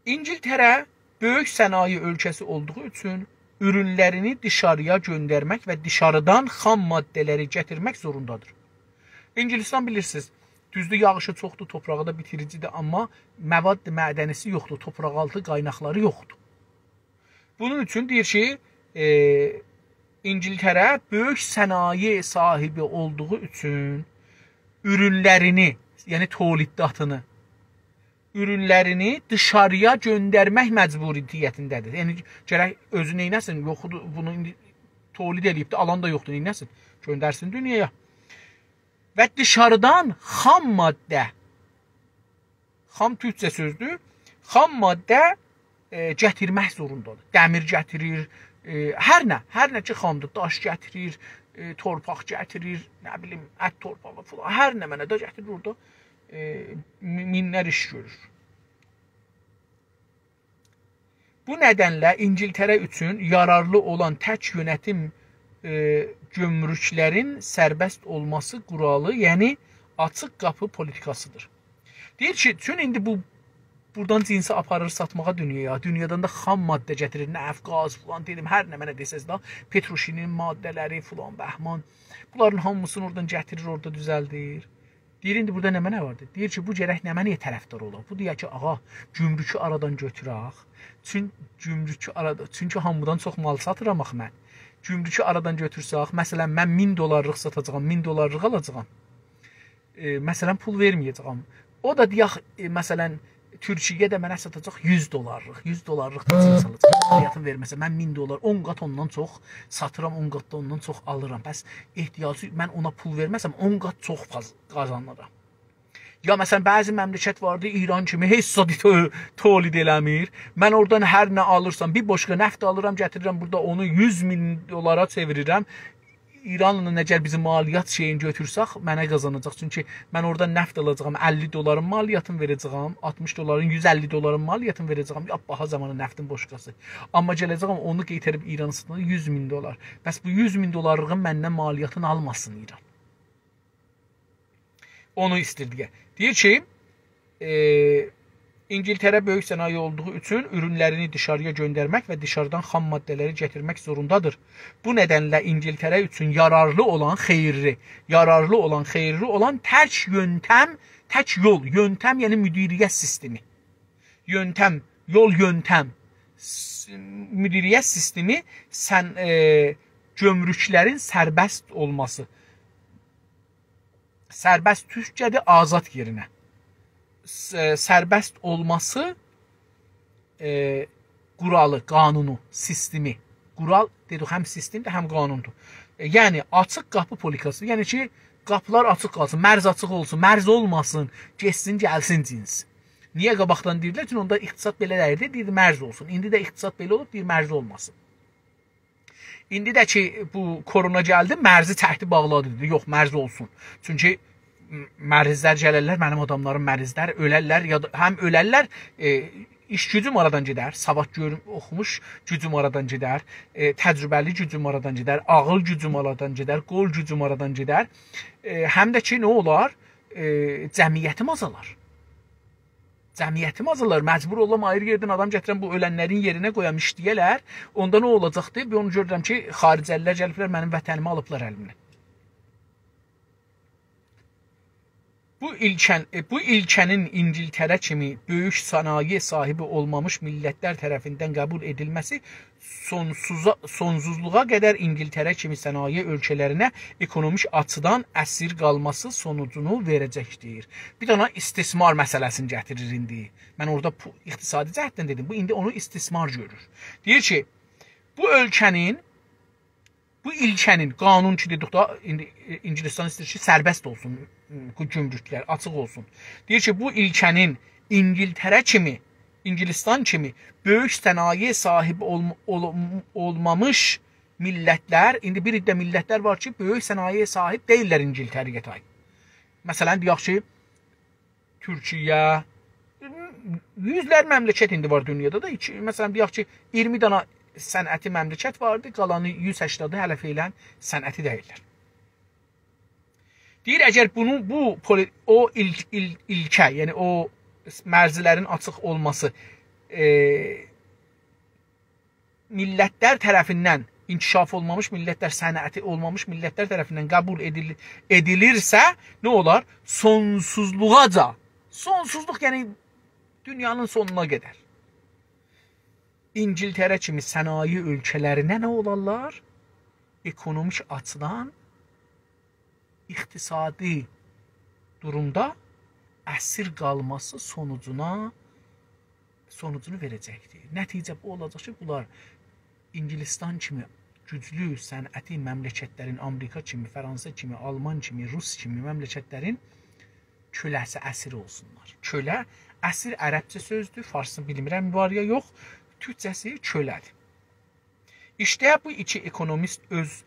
İngiltərə böyük sənaye ölkəsi olduğu üçün ürünlərini dışarıya göndərmək və dışarıdan xam maddələri gətirmək zorundadır. İngilistan bilirsiniz, düzdür, yağışı çoxdur, toprağı da bitiricidir, amma məvad mədənisi yoxdur, torpaq altı qaynaqları yoxdur. Bunun üçün deyir ki, İngiltərə böyük sənaye sahibi olduğu üçün ürünlərini, yəni toliddatını, ürünlərini dışarıya göndərmək məcburiyyətindədir. Yəni, gərək özü neynəsin, yoxdur, bunu tolid edib də, alan da yoxdur, neynəsin, göndərsin dünyaya. Və dışarıdan xam maddə, xam türkcə sözdür, xam maddə gətirmək zorundadır. Dəmir gətirir, hər nə ki xamdır, daş gətirir, torpaq gətirir, nə bilim, ət torpağı falan, hər nə mənə də gətirir orada. Minlər iş görür. Bu nədənlə İngiltərə üçün yararlı olan tək yönetim gömrüklərin sərbəst olması quralı, yəni açıq qapı politikasıdır. Deyir ki, çünki indi buradan cinsi aparır satmağa dünyaya, dünyadan da xam maddə gətirir, nəf, qaz falan dedim, hər nə mənə desəz da, petroşinin maddələri falan, bəhman, bunların hamısını oradan gətirir, orada düzəldir. Deyir, indi burada nə mənə vardır? Deyir ki, bu gərək nə mənəyə tərəfdar olaq? Bu deyir ki, ağa, gümrükü aradan götürək. Çünki hamıdan çox mal satıram axı mən. Gümrükü aradan götürsək, məsələn, mən 1000 dollarlıq satacağam, 1000 dollarlıq alacağam. Məsələn, pul verməyəcəyəm. O da deyək, məsələn, Türkiyə də mənə satacaq 100 dollarlıq. 100 dollarlıq da cins alacaq. Həyatım verməsə, mən 1000 dollar, 10 qat ondan çox satıram, 10 qat da ondan çox alıram. Bəs ehtiyacı mən ona pul verməsəm, 10 qat çox qazanıram. Ya məsələn, bəzi məmləkət vardı, İran kimi heç zadi tolid eləmir. Mən oradan hər nə alırsam, bir boşqa nəft alıram, gətirirəm burada onu 100.000 dolara çevirirəm. İranla nəgər bizim maliyyat şeyini götürsək, mənə qazanacaq. Çünki mən oradan nəft alacağam, 50 doların maliyyatını verəcəyəm, 60 doların, 150 doların maliyyatını verəcəyəm. Baha zamanı nəftin boşqası. Amma gələcəyəm, onu qeytirib İran'a satanda 100.000 dolar. Bəs bu 100.000 dolarlığın məndən maliyyatını almasın İran. Onu istirdi. Deyir ki, İngiltərə böyük sənaye olduğu üçün ürünlərini dışarıya göndərmək və dışarıdan xam maddələri gətirmək zorundadır. Bu nədənlə İngiltərə üçün yararlı olan tək yöntəm, tək yöntəm, yəni müdiriyyət sistemi. Yöntəm, müdiriyyət sistemi gömrüklərin sərbəst olması. Sərbəst türkçədir, azad yerinə. Sərbəst olması quralı, qanunu, sistemi. Qural dedik, həm sistemdir, həm qanundur. Yəni, açıq qapı politikası. Yəni ki, qapılar açıq qalsın, mərz açıq olsun, mərz olmasın, geçsin, gəlsin cins. Niyə qabaqdan deyirlər? Çünki onda iqtisad belə dəyirdi, deyir, mərz olsun. İndi də iqtisad belə olub, deyir, mərz olmasın. İndi də ki bu korona gəldi, mərzi təhdid bağladı dedi. Yox, mərz olsun. Çünki mərzlər gələrlər, mənim adamlarım mərzlər ölərlər ya da həm ölərlər, iş gücüm aradan gedər, savad oxumuş gücüm aradan gedər, təcrübəli gücüm aradan gedər, ağıl gücüm aradan gedər, qol gücüm aradan gedər. Həm də ki nə olar? Cəmiyyətim azalar. Cəmiyyətim azalar. Məcbur olam ayrı yerdən adam gətirən bu ölənlərin yerinə qoyam işləyələr. Onda nə olacaqdı? Bir onu görürəm ki, xaricəlilər gəliblər, mənim vətənimi alıblar əlimdən. Bu ilkənin İngiltərə kimi böyük sənaye sahibi olmamış millətlər tərəfindən qəbul edilməsi sonsuzluğa qədər İngiltərə kimi sənaye ölkələrinə ekonomik açıdan əsir qalması sonucunu verəcəkdir. Bir dana istismar məsələsini gətirir indi. Mən orada iqtisadi cəhətdən dedim. Bu indi onu istismar görür. Deyir ki, bu ilkənin qanun ki dedik da, indi İngilistan istəyir ki, sərbəst olsun, gümrüklər açıq olsun. Deyir ki, bu ilkənin İngiltərə kimi, İngilistan kimi böyük sənaye sahibi olmamış millətlər, indi bir iddə millətlər var ki, böyük sənaye sahib deyirlər İngiltərəyə tay. Məsələn, deyək ki, Türkiyə, yüzlər məmləkət indi var dünyada da. Məsələn, deyək ki, 20 dana sənəti məmləkət vardı, qalanı 180-də hələ feylən sənəti deyirlər. Deyir, əgər o ilkə, yəni o mərzilərin açıq olması millətlər tərəfindən, inkişaf olmamış millətlər, sənəti olmamış millətlər tərəfindən qəbul edilirsə, nə olar? Sonsuzluğaca, sonsuzluq yəni dünyanın sonuna qədər. İngiltərə kimi sənaye ölkələrinə nə olarlar? Ekonomik açıdan, iqtisadi durumda əsir qalması sonucunu verəcəkdir. Nəticə bu olacaq ki, bunlar İngilistan kimi güclü sənəti məmləkətlərin, Amerika kimi, Fransa kimi, Alman kimi, Rus kimi məmləkətlərin köləsi, əsir olsunlar. Kölə, əsir ərəbcə sözdür, farsını bilmirəm, var ya yox, türkcəsi kölədir. İşte bu iki ekonomist öz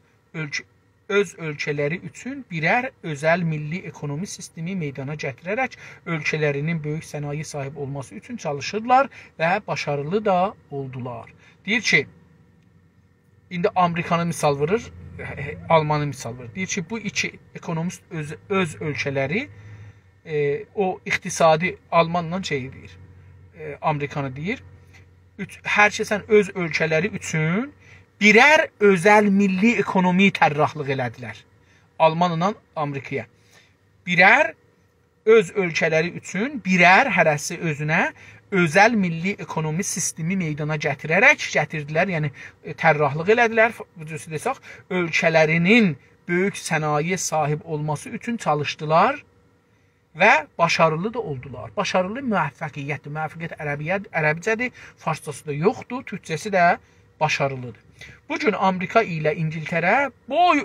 ölkələri üçün birər özəl milli ekonomi sistemi meydana gətirərək ölkələrinin böyük sənaye sahib olması üçün çalışırlar və başarılı da oldular. Deyir ki, indi Amerikanı misal vurur, Almanı misal vurur. Deyir ki, bu iki ekonomist öz ölkələri, o iqtisadi Almanla şey deyir, Amerikanı deyir, hər şey sən öz ölkələri üçün birər özəl milli ekonomi tərrahlıq elədilər. Almanla Amerikaya. Birər öz ölkələri üçün birər hərəsi özünə özəl milli ekonomi sistemi meydana gətirdilər, yəni tərrahlıq elədilər, desək, ölkələrinin böyük sənaye sahib olması üçün çalışdılar və başarılı da oldular. Başarılı müvəffəqiyyətdir. Müvəffəqiyyət ərəbcədir, farsçası da yoxdur, türkcəsi də başarılıdır. Bugün Amerika ilə İngiltərə boy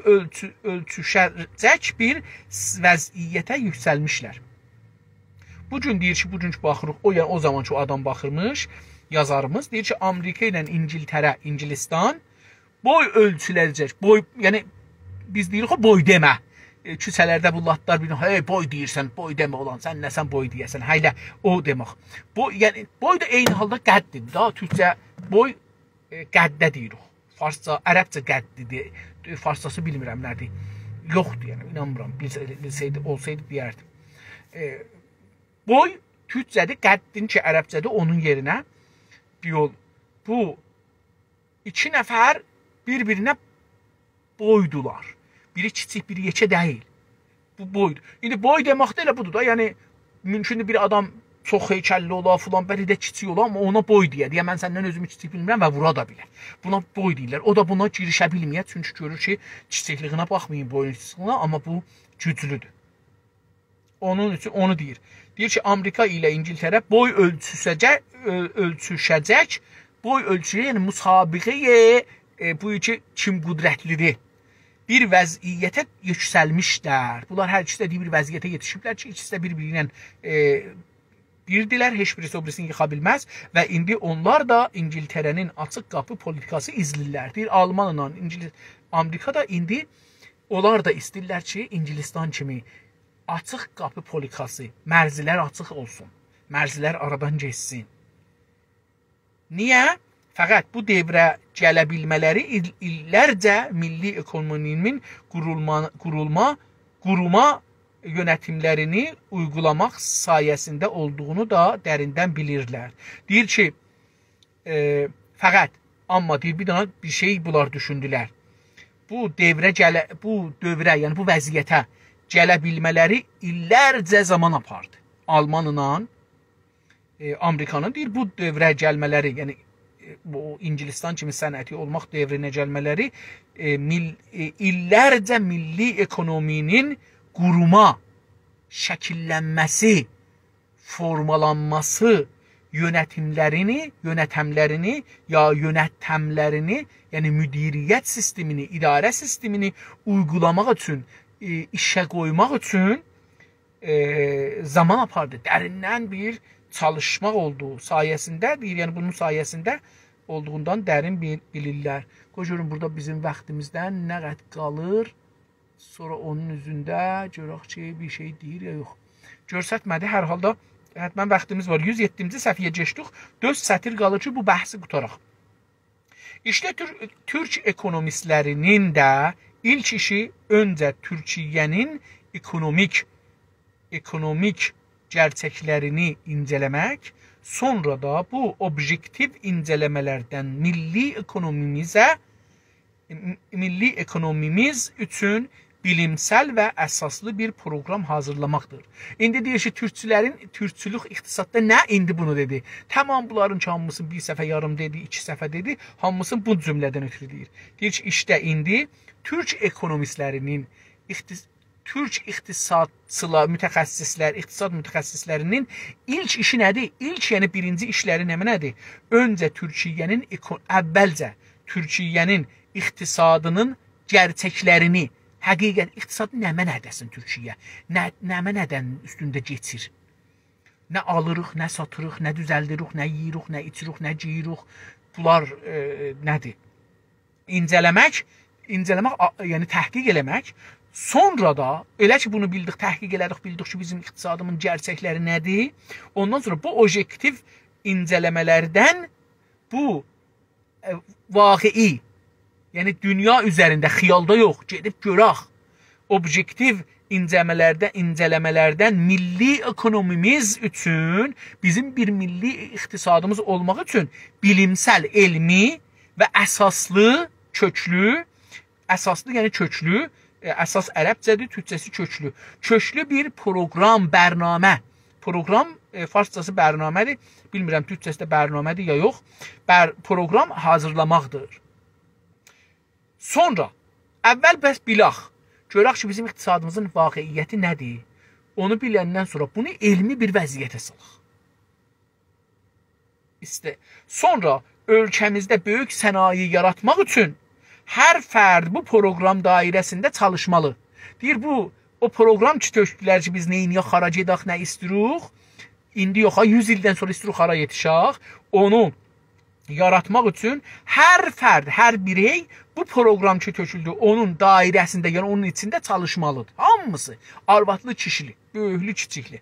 ölçüşəcək bir vəziyyətə yüksəlmişlər. Bugün deyir ki, bugünkü baxırıq, o zamanki o adam baxırmış, yazarımız, deyir ki, Amerika ilə İngiltərə, İngilistan boy ölçüləcək. Yəni, biz deyirik o boy demə. Küçələrdə bu latlar bilir, hey boy deyirsən, boy demə olan, sən nəsən boy deyəsən, hələ o demək. Yəni, boy da eyni halda qəddir. Daha türkcə boy qəddə deyirik. Farsça, ərəbcə qəddir, farsçası bilmirəm nədir. Yoxdur, yəni, inanmıram, bilsəydi, olsaydı deyərdim. Boy türkcədir, qəddin ki, ərəbcədir, onun yerinə bu iki nəfər bir-birinə boydular. Biri kiçik, biri yekə deyil. Bu boydur. İndi boy demək də elə budur da, yəni, mümkündür bir adam çox heykəlli ola, filan, bəli də kiçik ola, amma ona boy deyə. Deyə, mən səndən özümü kiçik bilmirəm və vura da bilər. Buna boy deyirlər. O da buna girişə bilməyət, çünki görür ki, kiçikliyinə baxmayın boyun kiçikliyinə, amma bu güclüdür. Onun üçün onu deyir. Deyir ki, Amerika ilə İngiltərə boy ölçüşəcək, boy ölçüyə, yəni müsabiqəyə bu iki kim qüdrətlidir. Bir vəziyyətə yüksəlmişlər. Bunlar hər ikisi də bir vəziyyətə yetişiblər ki, ikisi də bir-biri ilə Birdirlər, heç birisi o birisini yıxa bilməz və indi onlar da İngiltərənin açıq qapı politikası izləyirlər. Deyir, Almanla Amerika da indi onlar da istəyirlər ki, İngilistan kimi açıq qapı politikası, mərzilər açıq olsun, mərzilər aradan geçsin. Niyə? Fəqət bu devrə gələ bilmələri illərcə milli ekonominin quruma yönetimlərini uygulamaq sayəsində olduğunu da dərindən bilirlər. Deyir ki, fəqət, amma deyir, bir dana bir şey bunlar düşündülər. Bu dövrə, yəni bu vəziyyətə gələ bilmələri illərcə zaman apardı. Almanla Amerikanın deyir, bu dövrə gəlmələri, yəni bu İngilistan kimi sənəti olmaq dövrünə gəlmələri illərcə milli ekonominin quruma şəkillənməsi, formalanması, yönətəmlərini ya yönətəmlərini, yəni müdiriyyət sistemini, idarə sistemini uygulamaq üçün, işə qoymaq üçün zaman apardı. Dərindən bir çalışmaq olduğu sayəsində, yəni bunun sayəsində olduğundan dərin bilirlər. Qoy görün, burada bizim vaxtimizdən nə qədər qalır. Sonra onun üzündə görək ki, bir şey deyir ya yox. Görsətmədi, hər halda həttəmən vaxtımız var. 107-ci səhviyə keçdik. 4 sətir qalır ki, bu bəhsi qutaraq. İşte Türk ekonomistlərinin də ilk işi öncə Türkiyənin ekonomik gerçəklərini incələmək, sonra da bu objektiv incələmələrdən milli ekonomimiz üçün bilimsel və əsaslı bir proqram hazırlamaqdır. İndi deyir ki, türkçülük iqtisadda nə? İndi bunu dedi. Tamam, bunların hamısını bir səfə yarım dedi, 2 səfə dedi. Hamısını bu cümlədən ötürü deyir. Deyir ki, işte indi Türk ekonomistlərinin, Türk iqtisad mütəxəssislərinin ilk işi nədir? İlk, yəni birinci işləri nədir? Öncə əvvəlcə Türkiyənin iqtisadının gerçəklərini, həqiqət, iqtisadı nəmə nədəsin Türkiyə? Nəmə nədən üstündə geçir? Nə alırıq, nə satırıq, nə düzəldirik, nə yiyirik, nə içirik, nə giyirik. Bunlar nədir? İncələmək, yəni təhqiq eləmək. Sonra da, elə ki bunu bildik, təhqiq elədik, bildik ki, bizim iqtisadımın gerçəkləri nədir? Ondan sonra bu objektiv incələmələrdən bu vaqei, yəni dünya üzərində, xiyalda yox, gedib görək. Objektiv incələmələrdən milli ekonomimiz üçün, bizim bir milli iqtisadımız olmaq üçün bilimsel, elmi və əsaslı, köklü, yəni köklü, əsas ərəbcədir, türkçəsi köklü. Köklü bir proqram, bərnamə. Proqram farsçası bərnamədir. Bilmirəm türkçəsi də bərnamədir ya yox. Proqram hazırlamaqdır. Sonra, əvvəl bəs bilək. Görək ki, bizim iqtisadımızın vaqiiyyəti nədir? Onu biləndən sonra bunu elmi bir vəziyyətə salaq. Sonra, ölkəmizdə böyük sənaye yaratmaq üçün hər fərd bu proqram dairəsində çalışmalı. Deyir, o proqram ki, tökdülər ki, biz neyin ya xarac edək, nə istəyirik? İndi yox, 100 ildən sonra istəyirik xara yetişək. Onu yaratmaq üçün hər fərd, hər birey bu proqram ki, töküldü, onun dairəsində, yəni onun içində çalışmalıdır. Hamısı, arvadlı, kişili, böyüklü, kiçikli.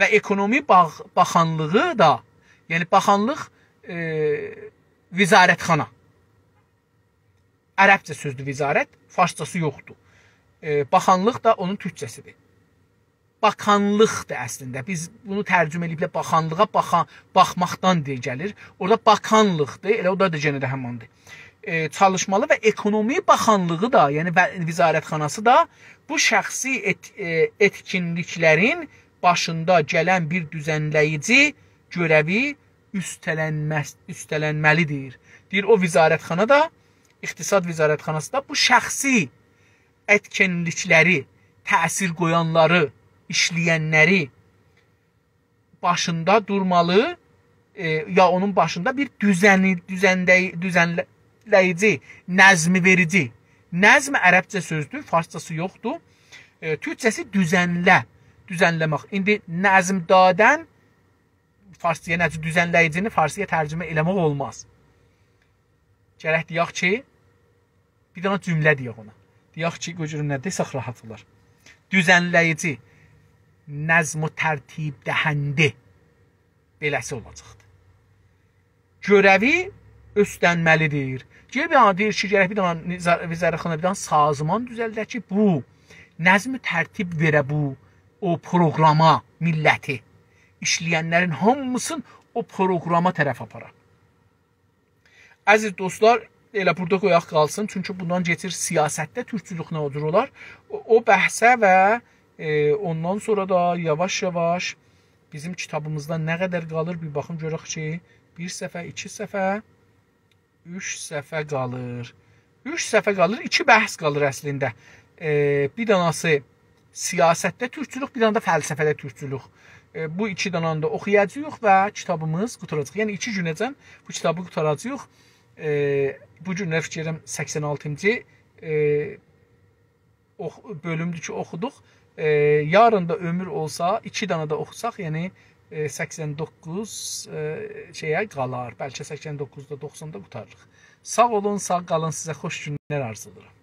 Və ekonomi baxanlığı da, yəni baxanlıq vizarətxana. Ərəbcə sözdür vizarət, farsçası yoxdur. Baxanlıq da onun türkçəsidir. Bakanlıqdır əslində. Biz bunu tərcümə ediblə baxanlığa baxmaqdan deyə gəlir. Orada bakanlıqdır, elə o da yenə də həmandır. Çalışmalı və ekonomi baxanlığı da, yəni vizarətxanası da bu şəxsi etkinliklərin başında gələn bir düzənləyici görəvi üstlənməlidir. Deyir, o vizarətxana da, İqtisad vizarətxanası da bu şəxsi etkinlikləri, təsir qoyanları, işləyənləri başında durmalı, ya onun başında bir düzənləyici, nəzmi verici. Nəzm ərəbcə sözdür, farsçası yoxdur. Türkçəsi düzənləmək. İndi nəzm dadən farsçaya necə düzənləyicini farsıya tərcümə eləmək olmaz. Gərək deyək ki, bir dənə cümlə deyək ona. Deyək ki, bu cür nə desək rahat olar. Düzənləyici, nəzm-u tərtib dəhəndi beləsi olacaqdır. Görəvi üstlənməlidir. Deyir ki, gərək bir dənə vizarəxana bir dənə sazman düzəldək ki, bu nəzm-i tərtib verə bu o proqrama milləti. İşləyənlərin hamısını o proqrama tərəf aparar. Əziz dostlar, elə burada qoyaq qalsın. Çünki bundan geçir siyasətdə türkçülük nə odur olar. O bəhsə və ondan sonra da yavaş-yavaş bizim kitabımızda nə qədər qalır bir baxım görək ki, 1 səhifə, 2 səhifə, 3 səhifə qalır. 3 səhifə qalır, 2 bəhs qalır əslində. Bir danası siyasətdə türkçülük, bir dana da fəlsəfədə türkçülük. Bu 2 dananı da oxuyacağıq və kitabımız qutaracaq. Yəni 2 günəcən bu kitabı qutaracağıq. Bu günlər fikirəm 86-cı bölümdür ki, oxuduq. Yarın da ömür olsa 2 dana da oxusaq, yəni 89 şeyə qalar. Bəlkə 89-da 90-da qutarırıq. Sağ olun, sağ qalın, sizə xoş günlər arzulayıram.